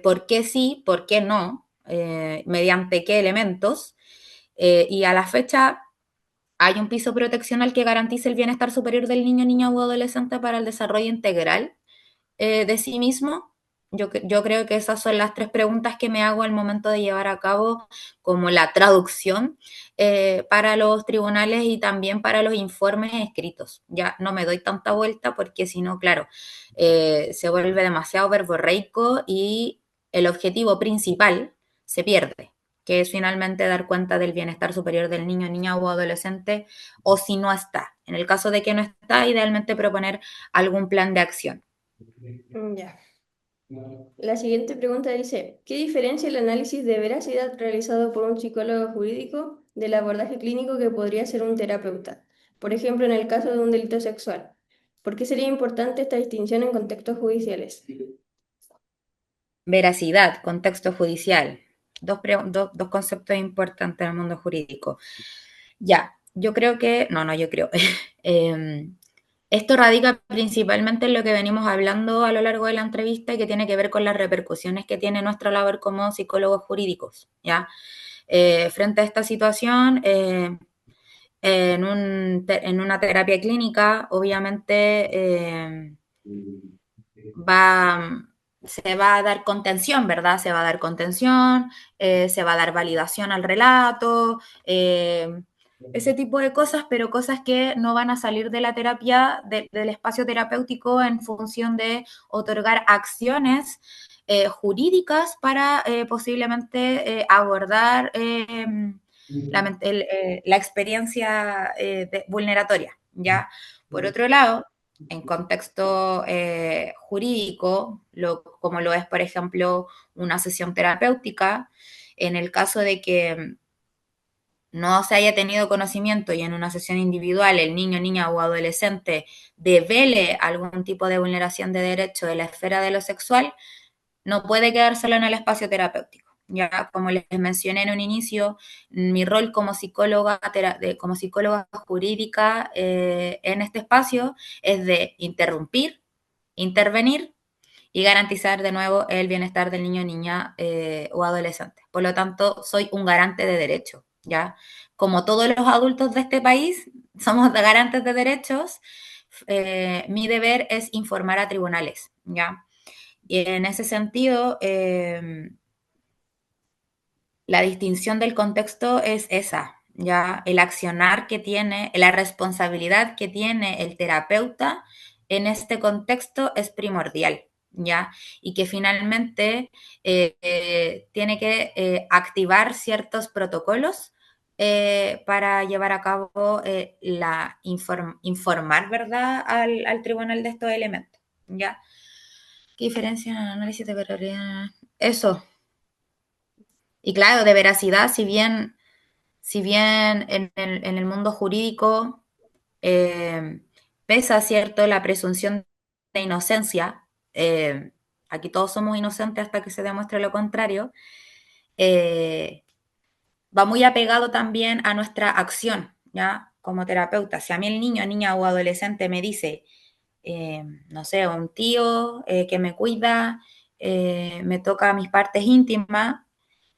por qué sí, por qué no, mediante qué elementos, y a la fecha hay un piso proteccional que garantice el bienestar superior del niño, niña o adolescente para el desarrollo integral de sí mismo. Yo creo que esas son las tres preguntas que me hago al momento de llevar a cabo como la traducción para los tribunales y también para los informes escritos. Ya no me doy tanta vuelta porque si no, claro, se vuelve demasiado verborreico y el objetivo principal se pierde, que es finalmente dar cuenta del bienestar superior del niño, niña o adolescente, o si no está. En el caso de que no está, idealmente proponer algún plan de acción. Ya. La siguiente pregunta dice, ¿qué diferencia el análisis de veracidad realizado por un psicólogo jurídico del abordaje clínico que podría ser un terapeuta? Por ejemplo, en el caso de un delito sexual. ¿Por qué sería importante esta distinción en contextos judiciales? Veracidad, contexto judicial. Dos conceptos importantes en el mundo jurídico. Ya, yo creo que, no, yo creo. Eh, esto radica principalmente en lo que venimos hablando a lo largo de la entrevista y que tiene que ver con las repercusiones que tiene nuestra labor como psicólogos jurídicos, ¿ya? Frente a esta situación, en una terapia clínica, obviamente, va, se va a dar contención, ¿verdad? Se va a dar contención, se va a dar validación al relato, ese tipo de cosas, pero cosas que no van a salir de la terapia, del espacio terapéutico en función de otorgar acciones jurídicas para posiblemente abordar la experiencia vulneratoria, ¿ya? Por otro lado, en contexto jurídico, como lo es, por ejemplo, una sesión terapéutica, en el caso de que no se haya tenido conocimiento y en una sesión individual el niño, niña o adolescente devele algún tipo de vulneración de derecho de la esfera de lo sexual, no puede quedárselo en el espacio terapéutico. Ya, como les mencioné en un inicio, mi rol como psicóloga jurídica en este espacio es de interrumpir, intervenir y garantizar de nuevo el bienestar del niño, niña o adolescente. Por lo tanto, soy un garante de derechos, ¿ya? Como todos los adultos de este país somos garantes de derechos, mi deber es informar a tribunales, ¿ya? Y en ese sentido, la distinción del contexto es esa, ya el accionar que tiene, la responsabilidad que tiene el terapeuta en este contexto es primordial, ¿ya? Y que finalmente tiene que activar ciertos protocolos para llevar a cabo informar, ¿verdad?, al tribunal de estos elementos, ¿ya? ¿Qué diferencia en el análisis de veracidad? Eso. Y claro, de veracidad, si bien en el mundo jurídico eh, pesa, ¿cierto?, la presunción de inocencia, aquí todos somos inocentes hasta que se demuestre lo contrario, eh, va muy apegado también a nuestra acción, ¿ya? Como terapeuta. Si a mí el niño, niña o adolescente me dice, no sé, un tío que me cuida, me toca mis partes íntimas,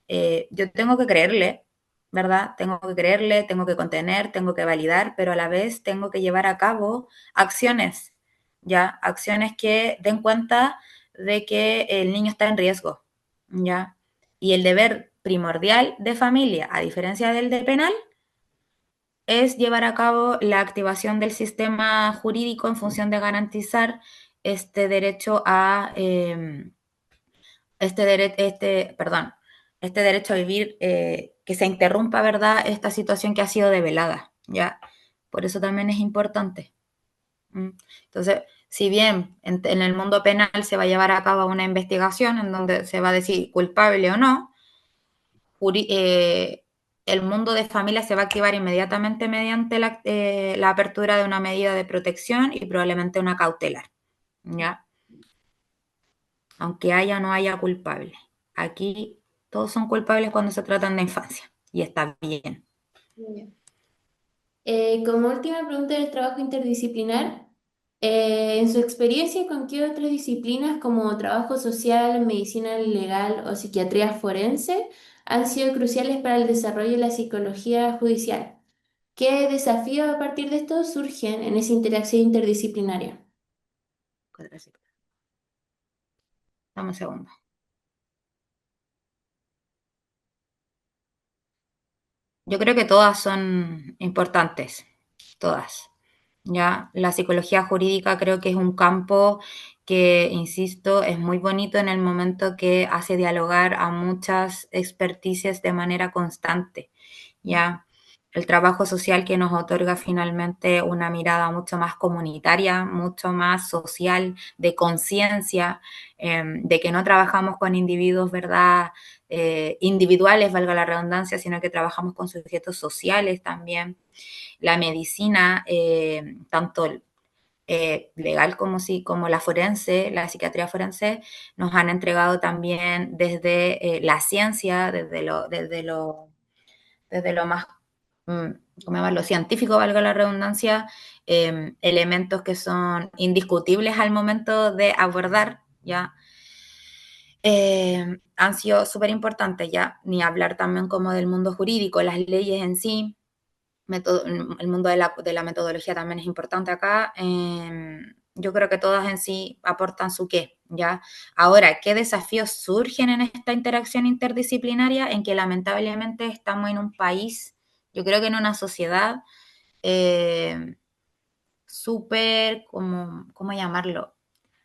yo tengo que creerle, ¿verdad? Tengo que creerle, tengo que contener, tengo que validar, pero a la vez tengo que llevar a cabo acciones, ¿ya? Acciones que den cuenta de que el niño está en riesgo, ¿ya? Y el deber primordial de familia, a diferencia del de penal, es llevar a cabo la activación del sistema jurídico en función de garantizar este derecho a este derecho a vivir, que se interrumpa, ¿verdad?, esta situación que ha sido develada, ¿ya? Por eso también es importante. Entonces, si bien en el mundo penal se va a llevar a cabo una investigación en donde se va a decir culpable o no, el mundo de familia se va a activar inmediatamente mediante la apertura de una medida de protección y probablemente una cautelar, ¿ya? Aunque haya o no haya culpable. Aquí todos son culpables cuando se tratan de infancia y está bien. Como última pregunta del trabajo interdisciplinar, en su experiencia, ¿con qué otras disciplinas como trabajo social, medicina legal o psiquiatría forense han sido cruciales para el desarrollo de la psicología judicial? ¿Qué desafíos a partir de esto surgen en esa interacción interdisciplinaria? Dame un segundo. Yo creo que todas son importantes, todas. Ya, la psicología jurídica creo que es un campo que, insisto, es muy bonito en el momento que hace dialogar a muchas experticias de manera constante. Ya, el trabajo social que nos otorga finalmente una mirada mucho más comunitaria, mucho más social, de conciencia, de que no trabajamos con individuos, ¿verdad? Individuales, valga la redundancia, sino que trabajamos con sujetos sociales también. La medicina, tanto legal como la forense, la psiquiatría forense, nos han entregado también desde la ciencia, desde lo más, ¿cómo llamarlo?, científico, valga la redundancia, elementos que son indiscutibles al momento de abordar, ¿ya? Han sido súper importantes, ya, ni hablar también como del mundo jurídico, las leyes en sí, el mundo de la metodología también es importante acá. Yo creo que todas en sí aportan su qué, ¿ya? Ahora, ¿qué desafíos surgen en esta interacción interdisciplinaria? En que lamentablemente estamos en un país, yo creo que en una sociedad eh, súper, ¿cómo llamarlo?,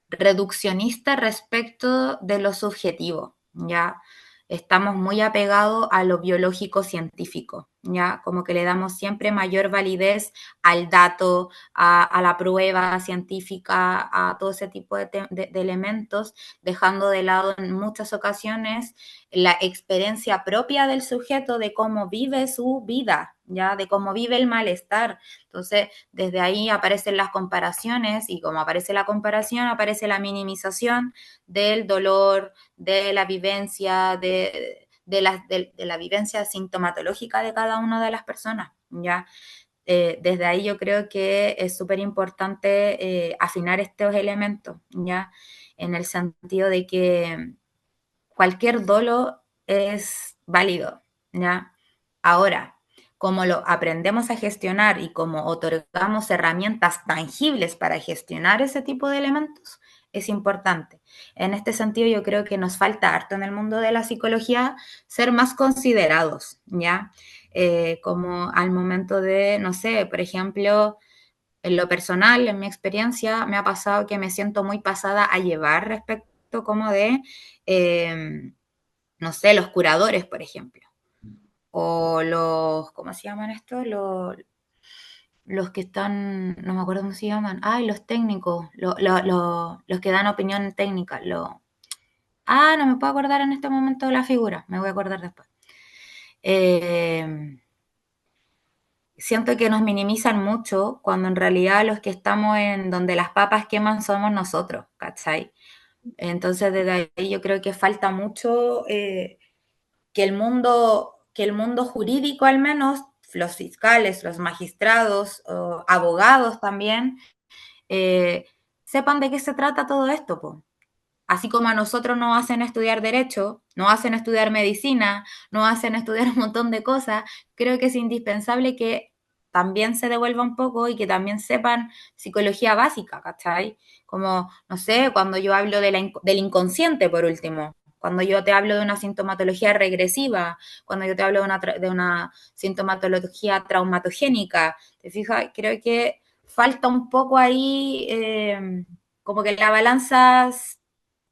reduccionista respecto de lo subjetivo, ¿ya? Estamos muy apegados a lo biológico científico, ¿ya? Como que le damos siempre mayor validez al dato, a la prueba científica, a todo ese tipo de elementos, dejando de lado en muchas ocasiones la experiencia propia del sujeto de cómo vive su vida, ¿ya? De cómo vive el malestar. Entonces, desde ahí aparecen las comparaciones y como aparece la comparación, aparece la minimización del dolor, de la vivencia, de la vivencia sintomatológica de cada una de las personas, ¿ya? Desde ahí yo creo que es súper importante afinar estos elementos, ¿ya? En el sentido de que cualquier dolo es válido, ¿ya? Ahora, como lo aprendemos a gestionar y como otorgamos herramientas tangibles para gestionar ese tipo de elementos, es importante. En este sentido, yo creo que nos falta harto en el mundo de la psicología ser más considerados, ¿ya? Como al momento de, no sé, por ejemplo, en lo personal, en mi experiencia, me ha pasado que me siento muy pasada a llevar respecto como de, no sé, los curadores, por ejemplo, o los, ¿cómo se llaman estos? Los que están, no me acuerdo cómo se llaman, ay, los técnicos, los que dan opinión técnica, no me puedo acordar en este momento de la figura, me voy a acordar después. Siento que nos minimizan mucho cuando en realidad los que estamos en donde las papas queman somos nosotros, ¿cachai? Entonces desde ahí yo creo que falta mucho que el mundo jurídico al menos, los fiscales, los magistrados, abogados también, eh, sepan de qué se trata todo esto, po. Así como a nosotros nos hacen estudiar derecho, nos hacen estudiar medicina, nos hacen estudiar un montón de cosas, creo que es indispensable que también se devuelva un poco y que también sepan psicología básica, ¿cachai? Como, no sé, cuando yo hablo del inconsciente, por último, cuando yo te hablo de una sintomatología regresiva, cuando yo te hablo de una sintomatología traumatogénica, ¿te fijas? Creo que falta un poco ahí, como que la balanza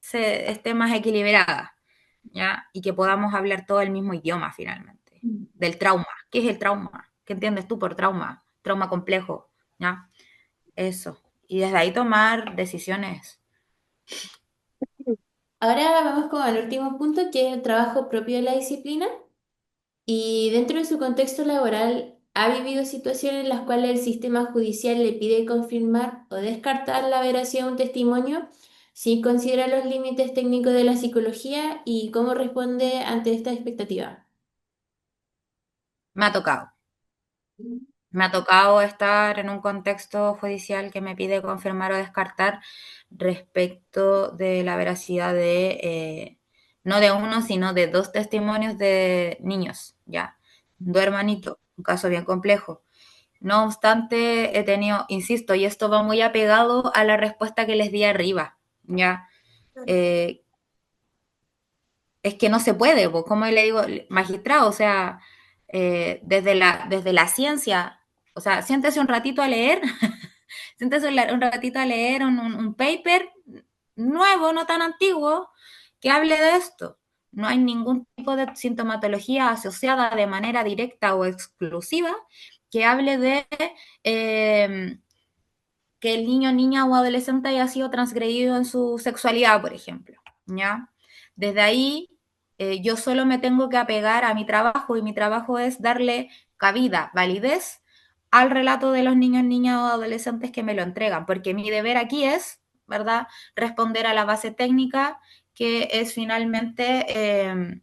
esté más equilibrada, ¿ya? Y que podamos hablar todo el mismo idioma finalmente. Del trauma. ¿Qué es el trauma? ¿Qué entiendes tú por trauma? Trauma complejo, ¿ya? Eso. Y desde ahí tomar decisiones. Ahora vamos como al último punto, que es el trabajo propio de la disciplina. Y dentro de su contexto laboral, ¿ha vivido situaciones en las cuales el sistema judicial le pide confirmar o descartar la veracidad de un testimonio sin considerar los límites técnicos de la psicología y cómo responde ante esta expectativa? Me ha tocado. Me ha tocado estar en un contexto judicial que me pide confirmar o descartar respecto de la veracidad no de uno, sino de dos testimonios de niños, ya, dos hermanitos, un caso bien complejo. No obstante, he tenido, insisto, y esto va muy apegado a la respuesta que les di arriba, ya, eh, es que no se puede, pues, como le digo, magistrado, o sea, desde la ciencia, o sea, siéntese un ratito a leer, siéntese un ratito a leer un paper nuevo, no tan antiguo, que hable de esto. No hay ningún tipo de sintomatología asociada de manera directa o exclusiva que hable de eh, que el niño, niña o adolescente haya sido transgredido en su sexualidad, por ejemplo, ¿ya? Desde ahí, yo solo me tengo que apegar a mi trabajo y mi trabajo es darle cabida, validez al relato de los niños, niñas o adolescentes que me lo entregan, porque mi deber aquí es, ¿verdad?, responder a la base técnica, que es finalmente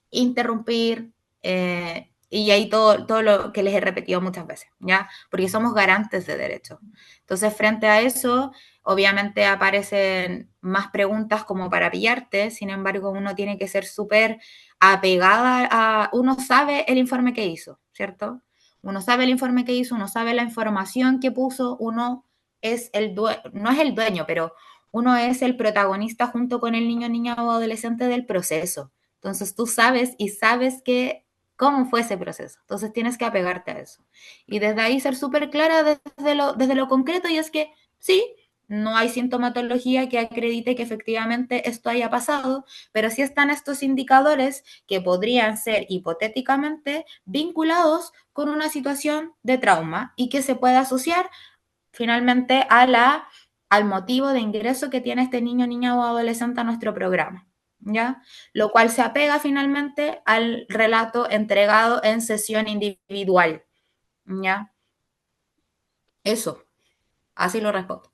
interrumpir, y ahí todo lo que les he repetido muchas veces, ¿ya? Porque somos garantes de derechos. Entonces, frente a eso, obviamente aparecen más preguntas como para pillarte, sin embargo, uno tiene que ser súper apegada uno sabe el informe que hizo, ¿cierto? Uno sabe el informe que hizo, uno sabe la información que puso, uno es no es el dueño, pero uno es el protagonista junto con el niño, niña o adolescente del proceso. Entonces tú sabes y sabes cómo fue ese proceso. Entonces tienes que apegarte a eso. Y desde ahí ser súper clara desde lo concreto, y es que sí, no hay sintomatología que acredite que efectivamente esto haya pasado, pero sí están estos indicadores que podrían ser hipotéticamente vinculados con una situación de trauma y que se puede asociar finalmente al motivo de ingreso que tiene este niño, niña o adolescente a nuestro programa, ¿ya? Lo cual se apega finalmente al relato entregado en sesión individual, ¿ya? Eso, así lo respondo.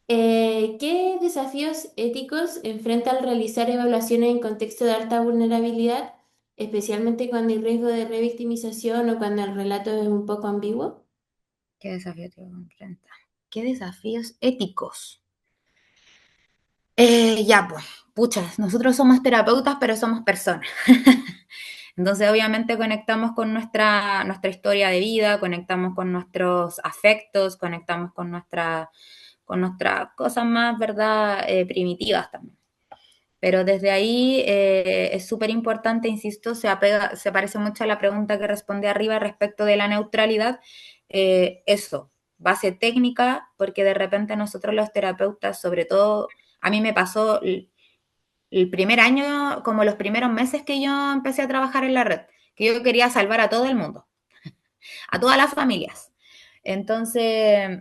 ¿Qué desafíos éticos enfrenta al realizar evaluaciones en contexto de alta vulnerabilidad, especialmente cuando hay riesgo de revictimización o cuando el relato es un poco ambiguo? ¿Qué desafíos te enfrentas? ¿Qué desafíos éticos? Ya, pues, puchas, nosotros somos terapeutas, pero somos personas. Entonces, obviamente, conectamos con nuestra historia de vida, conectamos con nuestros afectos, conectamos con nuestras cosas más, ¿verdad?, primitivas también. Pero desde ahí es súper importante, insisto, se parece mucho a la pregunta que respondí arriba respecto de la neutralidad, eso, base técnica, porque de repente nosotros los terapeutas, sobre todo, a mí me pasó el primer año, como los primeros meses que yo empecé a trabajar en la red, que yo quería salvar a todo el mundo, a todas las familias. Entonces,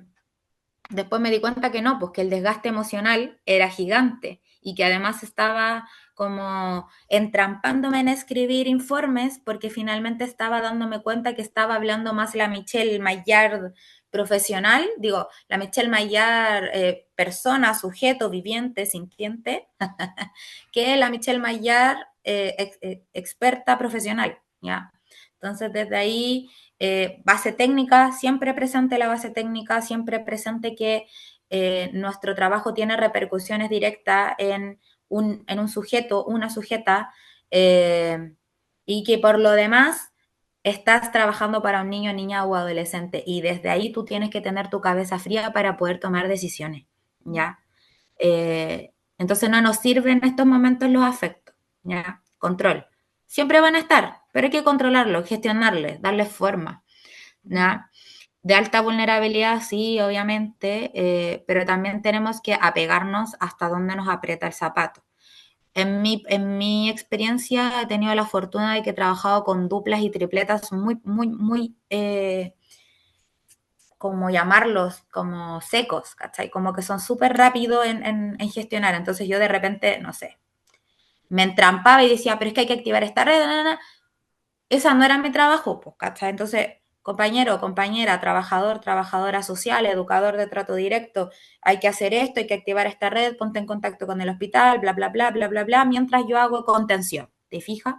después me di cuenta que no, pues que el desgaste emocional era gigante y que además estaba como entrampándome en escribir informes porque finalmente estaba dándome cuenta que estaba hablando más la Michelle Maillard profesional, digo, la Michelle Maillard persona, sujeto, viviente, sintiente, que la Michelle Maillard experta profesional, ¿ya? Entonces desde ahí base técnica, siempre presente la base técnica, siempre presente que nuestro trabajo tiene repercusiones directas en un sujeto, una sujeta, y que por lo demás estás trabajando para un niño, niña o adolescente, y desde ahí tú tienes que tener tu cabeza fría para poder tomar decisiones, ¿ya? Entonces no nos sirven en estos momentos los afectos, ¿ya? Control. Siempre van a estar, pero hay que controlarlos, gestionarles, darles forma, ¿ya? De alta vulnerabilidad, sí, obviamente, pero también tenemos que apegarnos hasta donde nos aprieta el zapato. En mi experiencia he tenido la fortuna de que he trabajado con duplas y tripletas muy, muy, muy, como llamarlos, como secos, ¿cachai? Como que son súper rápidos en gestionar. Entonces yo de repente, no sé, me entrampaba y decía, pero es que hay que activar esta red, esa no era mi trabajo, pues, ¿cachai? Entonces, compañero, compañera, trabajador, trabajadora social, educador de trato directo, hay que hacer esto, hay que activar esta red, ponte en contacto con el hospital, bla, bla, bla, bla, bla, bla, mientras yo hago contención. ¿Te fijas?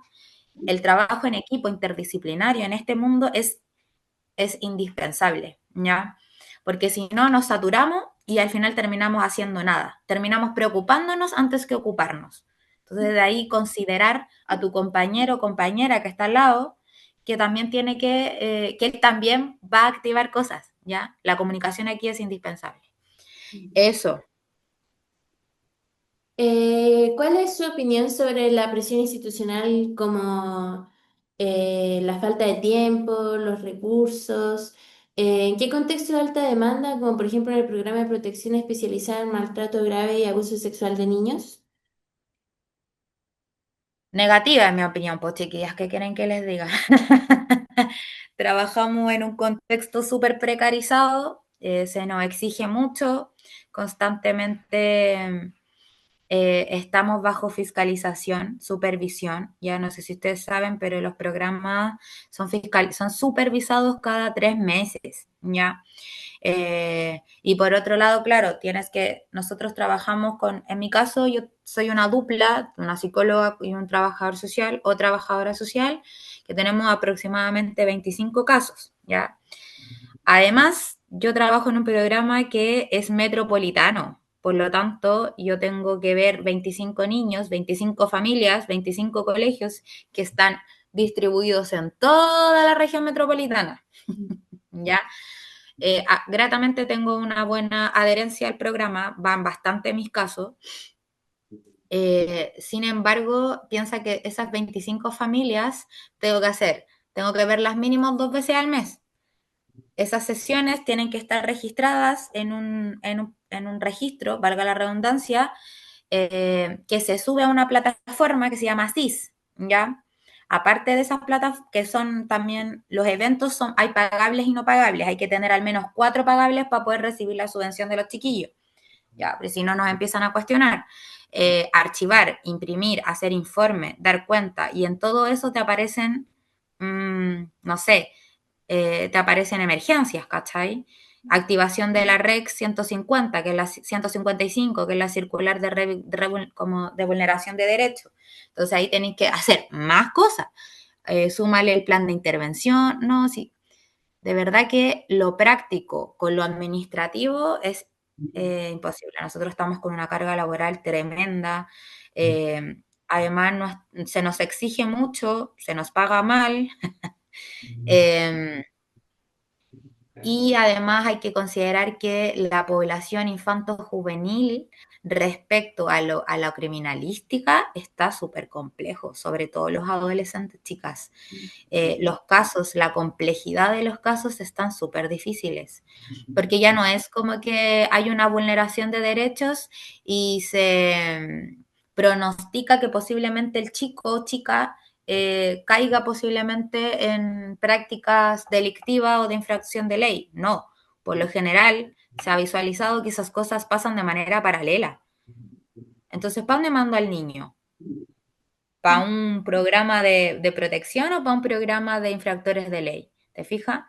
El trabajo en equipo interdisciplinario en este mundo es indispensable, ¿ya? Porque si no, nos saturamos y al final terminamos haciendo nada. Terminamos preocupándonos antes que ocuparnos. Entonces, de ahí considerar a tu compañero o compañera que está al lado, que también tiene que él también va a activar cosas, ¿ya? La comunicación aquí es indispensable. Eso. ¿Cuál es su opinión sobre la presión institucional como la falta de tiempo, los recursos? ¿En qué contexto de alta demanda, como por ejemplo en el programa de protección especializada en maltrato grave y abuso sexual de niños? Negativa, en mi opinión, pues chiquillas, ¿qué quieren que les diga? Trabajamos en un contexto súper precarizado, se nos exige mucho, constantemente estamos bajo fiscalización, supervisión. Ya no sé si ustedes saben, pero los programas son supervisados cada 3 meses, ¿ya? Y por otro lado, claro, nosotros trabajamos en mi caso, yo soy una dupla, una psicóloga y un trabajador social o trabajadora social, que tenemos aproximadamente 25 casos, ¿ya? Además, yo trabajo en un programa que es metropolitano, por lo tanto, yo tengo que ver 25 niños, 25 familias, 25 colegios que están distribuidos en toda la región metropolitana, ¿ya? Gratamente tengo una buena adherencia al programa, van bastante mis casos. Sin embargo, piensa que esas 25 familias tengo que verlas mínimo 2 veces al mes. Esas sesiones tienen que estar registradas en un registro, valga la redundancia, que se sube a una plataforma que se llama SIS, ¿ya? Aparte de esas plataformas, que son también, los eventos hay pagables y no pagables, hay que tener al menos 4 pagables para poder recibir la subvención de los chiquillos, ya, pero si no nos empiezan a cuestionar. Archivar, imprimir, hacer informe, dar cuenta, y en todo eso te aparecen, no sé, te aparecen emergencias, ¿cachai? Activación de la REC 150, que es la 155, que es la circular como de vulneración de derechos. Entonces ahí tenéis que hacer más cosas. Súmale el plan de intervención, no, sí. De verdad que lo práctico con lo administrativo es imposible. Nosotros estamos con una carga laboral tremenda. Además, se nos exige mucho, se nos paga mal. eh, y además hay que considerar que la población infanto-juvenil Respecto a la criminalística, está súper complejo, sobre todo los adolescentes, chicas. Los casos, la complejidad de los casos están súper difíciles, porque ya no es como que hay una vulneración de derechos y se pronostica que posiblemente el chico o chica caiga posiblemente en prácticas delictivas o de infracción de ley. No, por lo general se ha visualizado que esas cosas pasan de manera paralela. Entonces, ¿para dónde mando al niño? ¿Para un programa de protección o para un programa de infractores de ley? ¿Te fijas?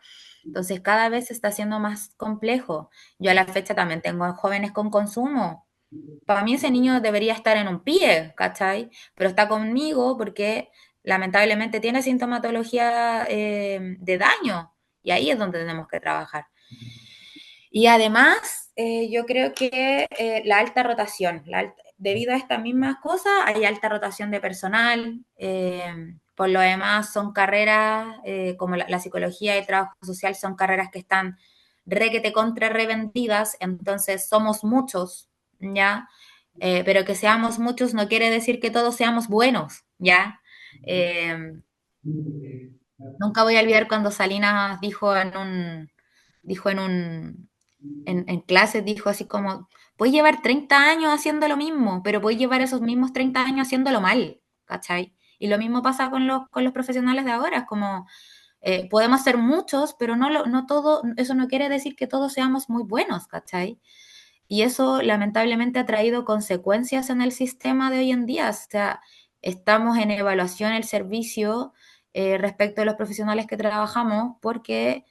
Entonces, cada vez se está haciendo más complejo. Yo a la fecha también tengo jóvenes con consumo. Para mí ese niño debería estar en un PIE, ¿cachai? Pero está conmigo porque lamentablemente tiene sintomatología de daño y ahí es donde tenemos que trabajar. Y además, yo creo que la alta rotación, debido a estas mismas cosas, hay alta rotación de personal. Por lo demás, son carreras como la psicología y el trabajo social, son carreras que están requete contra revendidas, entonces somos muchos, ¿ya? Pero que seamos muchos no quiere decir que todos seamos buenos, ¿ya? Eh, Nunca voy a olvidar cuando Salinas dijo en clases, dijo así como, puedes llevar 30 años haciendo lo mismo, pero puedes llevar esos mismos 30 años haciéndolo mal, ¿cachai? Y lo mismo pasa con los profesionales de ahora, es como, podemos ser muchos, pero no todo, eso no quiere decir que todos seamos muy buenos, ¿cachai? Y eso lamentablemente ha traído consecuencias en el sistema de hoy en día. O sea, estamos en evaluación el servicio respecto a los profesionales que trabajamos porque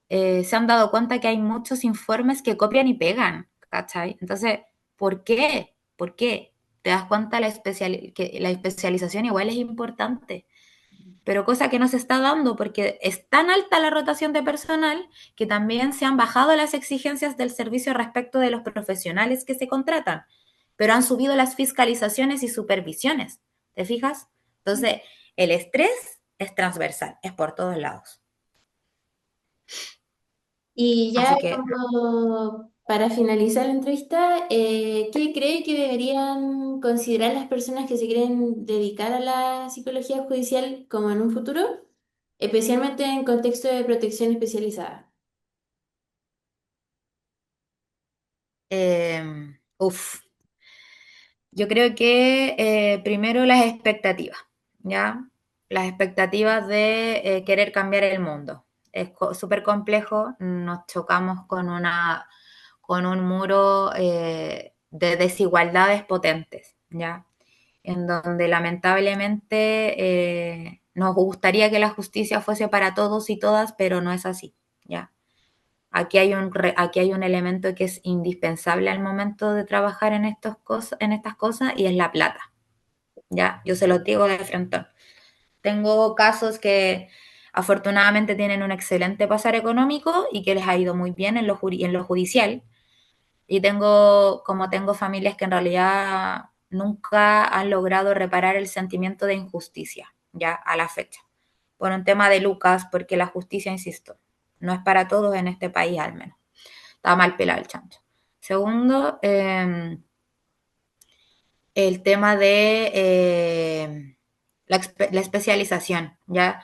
se han dado cuenta que hay muchos informes que copian y pegan, ¿cachai? Entonces, ¿por qué? ¿Por qué? Te das cuenta que la especialización igual es importante, pero cosa que no se está dando porque es tan alta la rotación de personal que también se han bajado las exigencias del servicio respecto de los profesionales que se contratan, pero han subido las fiscalizaciones y supervisiones, ¿te fijas? Entonces, el estrés es transversal, es por todos lados. Y ya Así que como para finalizar la entrevista, ¿qué cree que deberían considerar las personas que se quieren dedicar a la psicología judicial como en un futuro, especialmente en contexto de protección especializada? uf, yo creo que primero las expectativas, ¿ya? Las expectativas de querer cambiar el mundo. Es súper complejo, nos chocamos con un muro de desigualdades potentes, ¿ya? En donde lamentablemente nos gustaría que la justicia fuese para todos y todas, pero no es así, ¿ya? Aquí hay un elemento que es indispensable al momento de trabajar en estas cosas y es la plata. Ya, yo se lo digo de frente. Tengo casos que afortunadamente tienen un excelente pasar económico y que les ha ido muy bien en lo judicial. Y tengo familias que en realidad nunca han logrado reparar el sentimiento de injusticia, ya a la fecha. Por un tema de lucas, porque la justicia, insisto, no es para todos en este país al menos. Está mal pelado el chancho. Segundo, el tema de la especialización, ¿ya?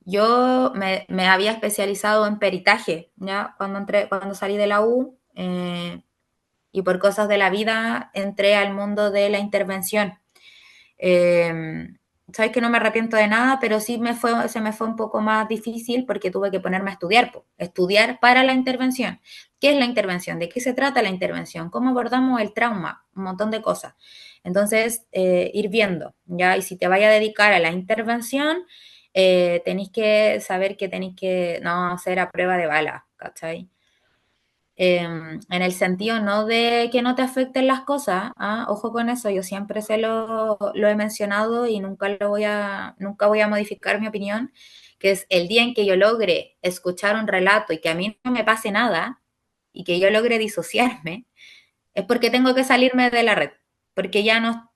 Yo me había especializado en peritaje, ¿ya? Cuando salí de la U, y por cosas de la vida entré al mundo de la intervención. Eh, Sabes que no me arrepiento de nada, pero sí se me fue un poco más difícil porque tuve que ponerme a estudiar, estudiar para la intervención. ¿Qué es la intervención? ¿De qué se trata la intervención? ¿Cómo abordamos el trauma? Un montón de cosas. Entonces, ir viendo, ¿ya? Y si te vaya a dedicar a la intervención, tenéis que saber que tenéis que no hacer a prueba de bala, ¿cachai? En el sentido no de que no te afecten las cosas, ¿ah? Ojo con eso, yo siempre lo he mencionado y nunca voy a modificar mi opinión, que es el día en que yo logre escuchar un relato y que a mí no me pase nada y que yo logre disociarme, es porque tengo que salirme de la red, porque ya no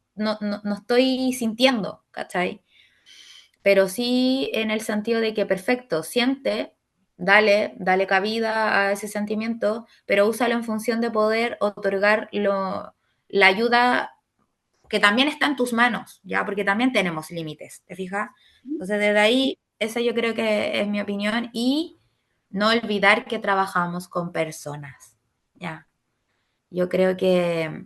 estoy sintiendo, ¿cachai? Pero sí en el sentido de que perfecto, siente, dale cabida a ese sentimiento, pero úsalo en función de poder otorgar la ayuda que también está en tus manos, ¿ya? Porque también tenemos límites, ¿te fijas? Entonces, desde ahí, esa yo creo que es mi opinión y no olvidar que trabajamos con personas, ¿ya? Yo creo que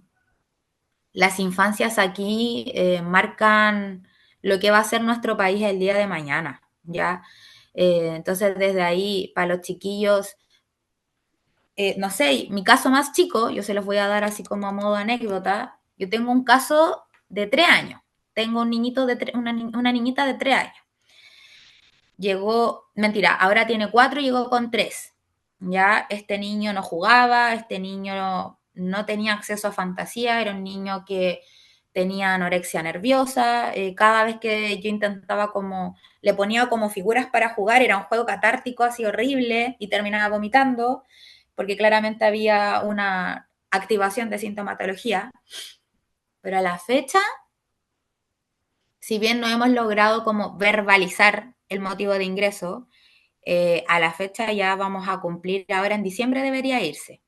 las infancias aquí marcan lo que va a ser nuestro país el día de mañana, ¿ya? Entonces, desde ahí, para los chiquillos, no sé, mi caso más chico, yo se los voy a dar así como a modo de anécdota, yo tengo un caso de 3 años, tengo un niñito de una niñita de 3 años. Llegó, mentira, ahora tiene 4, llegó con 3. Ya, este niño no jugaba, este niño no tenía acceso a fantasía, era un niño que tenía anorexia nerviosa, cada vez que yo intentaba como, le ponía como figuras para jugar, era un juego catártico así horrible y terminaba vomitando, porque claramente había una activación de sintomatología, pero a la fecha, si bien no hemos logrado como verbalizar el motivo de ingreso, a la fecha ya vamos a cumplir, ahora en diciembre debería irse.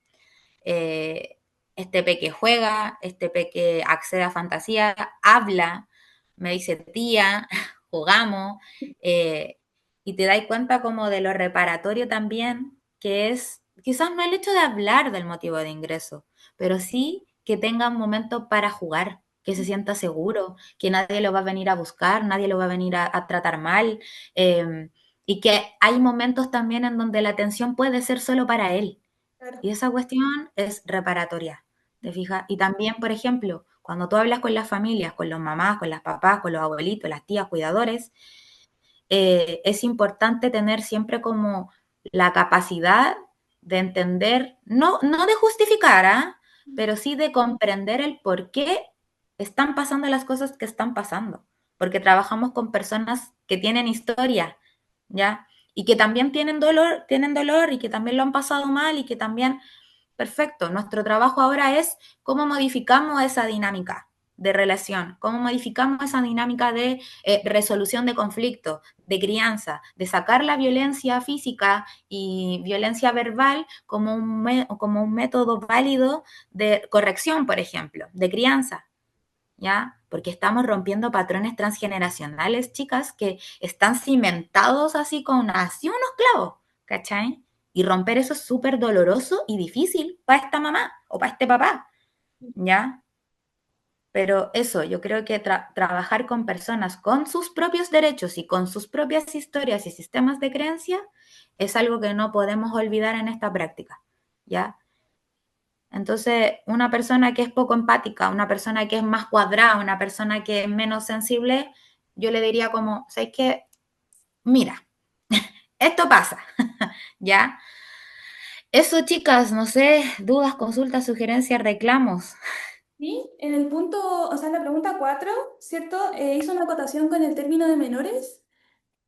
Eh, este peque juega, este peque accede a fantasía, habla, me dice tía, jugamos, eh, y te das cuenta como de lo reparatorio también, que es quizás no el hecho de hablar del motivo de ingreso, pero sí que tenga un momento para jugar, que se sienta seguro, que nadie lo va a venir a buscar, nadie lo va a venir a tratar mal, eh, y que hay momentos también en donde la atención puede ser solo para él. Claro. Y esa cuestión es reparatoria, ¿te fijas? Y también, por ejemplo, cuando tú hablas con las familias, con los mamás, con las papás, con los abuelitos, las tías, cuidadores, es importante tener siempre como la capacidad de entender, no de justificar, ¿ah? Pero sí de comprender el por qué están pasando las cosas que están pasando. Porque trabajamos con personas que tienen historia, ¿ya? Y que también tienen dolor y que también lo han pasado mal y que también, perfecto, nuestro trabajo ahora es cómo modificamos esa dinámica de relación, cómo modificamos esa dinámica de resolución de conflictos, de crianza, de sacar la violencia física y violencia verbal como un método válido de corrección, por ejemplo, de crianza, ¿ya? Porque estamos rompiendo patrones transgeneracionales, chicas, que están cimentados así con así unos clavos, ¿cachai? Y romper eso es súper doloroso y difícil para esta mamá o para este papá, ¿ya? Pero eso, yo creo que trabajar con personas con sus propios derechos y con sus propias historias y sistemas de creencia es algo que no podemos olvidar en esta práctica, ¿ya? Entonces, una persona que es poco empática, una persona que es más cuadrada, una persona que es menos sensible, yo le diría como, ¿sabes qué? Mira, esto pasa, ¿ya? Eso, chicas, no sé, dudas, consultas, sugerencias, reclamos. Sí, en el punto, o sea, en la pregunta 4, ¿cierto? Hizo una acotación con el término de menores.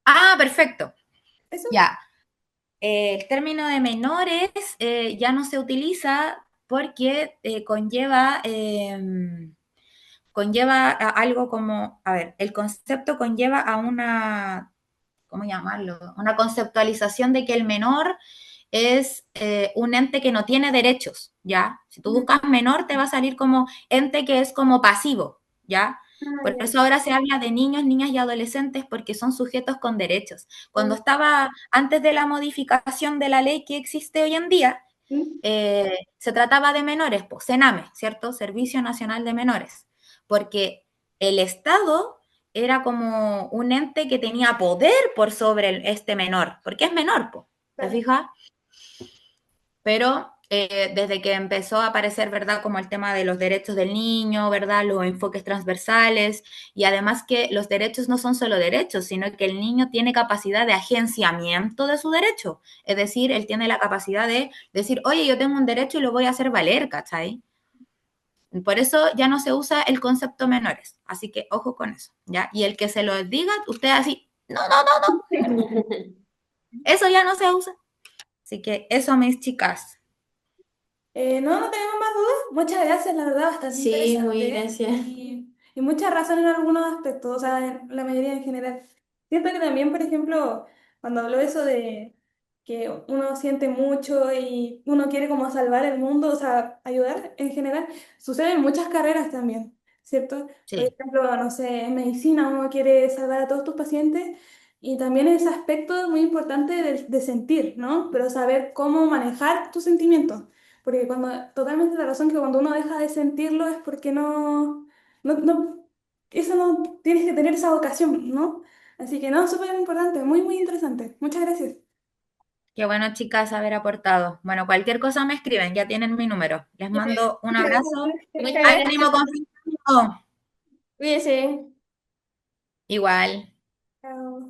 Ah, perfecto, ¿Eso? ya. El término de menores ya no se utiliza porque conlleva algo como, a ver, el concepto conlleva a una, ¿cómo llamarlo? Una conceptualización de que el menor es un ente que no tiene derechos, ¿ya? Si tú buscas menor, te va a salir como ente que es como pasivo, ¿ya? Ah, Por ya. eso ahora se habla de niños, niñas y adolescentes porque son sujetos con derechos. Cuando estaba antes de la modificación de la ley que existe hoy en día, Mm, se trataba de menores, pues, CENAME, ¿cierto? Servicio Nacional de Menores, porque el Estado era como un ente que tenía poder por sobre este menor, porque es menor, pues, ¿te claro. fijas? Pero desde que empezó a aparecer, ¿verdad? Como el tema de los derechos del niño, ¿verdad? Los enfoques transversales y además que los derechos no son solo derechos, sino que el niño tiene capacidad de agenciamiento de su derecho. Es decir, él tiene la capacidad de decir, oye, yo tengo un derecho y lo voy a hacer valer, ¿cachai? Por eso ya no se usa el concepto menores. Así que ojo con eso, ¿ya? Y el que se lo diga, usted así, no, no, no, no, eso ya no se usa. Así que eso, mis chicas. No, no tenemos más dudas. Muchas gracias, la verdad, bastante Sí, muy interesante. gracias. Y mucha razón en algunos aspectos, o sea, en la mayoría en general. Siento que también, por ejemplo, cuando habló eso de que uno siente mucho y uno quiere como salvar el mundo, o sea, ayudar en general, sucede en muchas carreras también, ¿cierto? Por Sí, ejemplo, no sé, en medicina uno quiere salvar a todos tus pacientes y también ese aspecto muy importante de sentir, ¿no? Pero saber cómo manejar tus sentimientos, porque totalmente la razón que cuando uno deja de sentirlo es porque no, eso no, tienes que tener esa vocación, ¿no? Así que no, súper importante, muy, muy interesante. Muchas gracias. qué bueno, chicas, haber aportado. Bueno, cualquier cosa me escriben, ya tienen mi número. Les Ya, mando un muchas abrazo. gracias. Muchas Ánimo gracias. con su ánimo. Cuídese. Igual. Chao.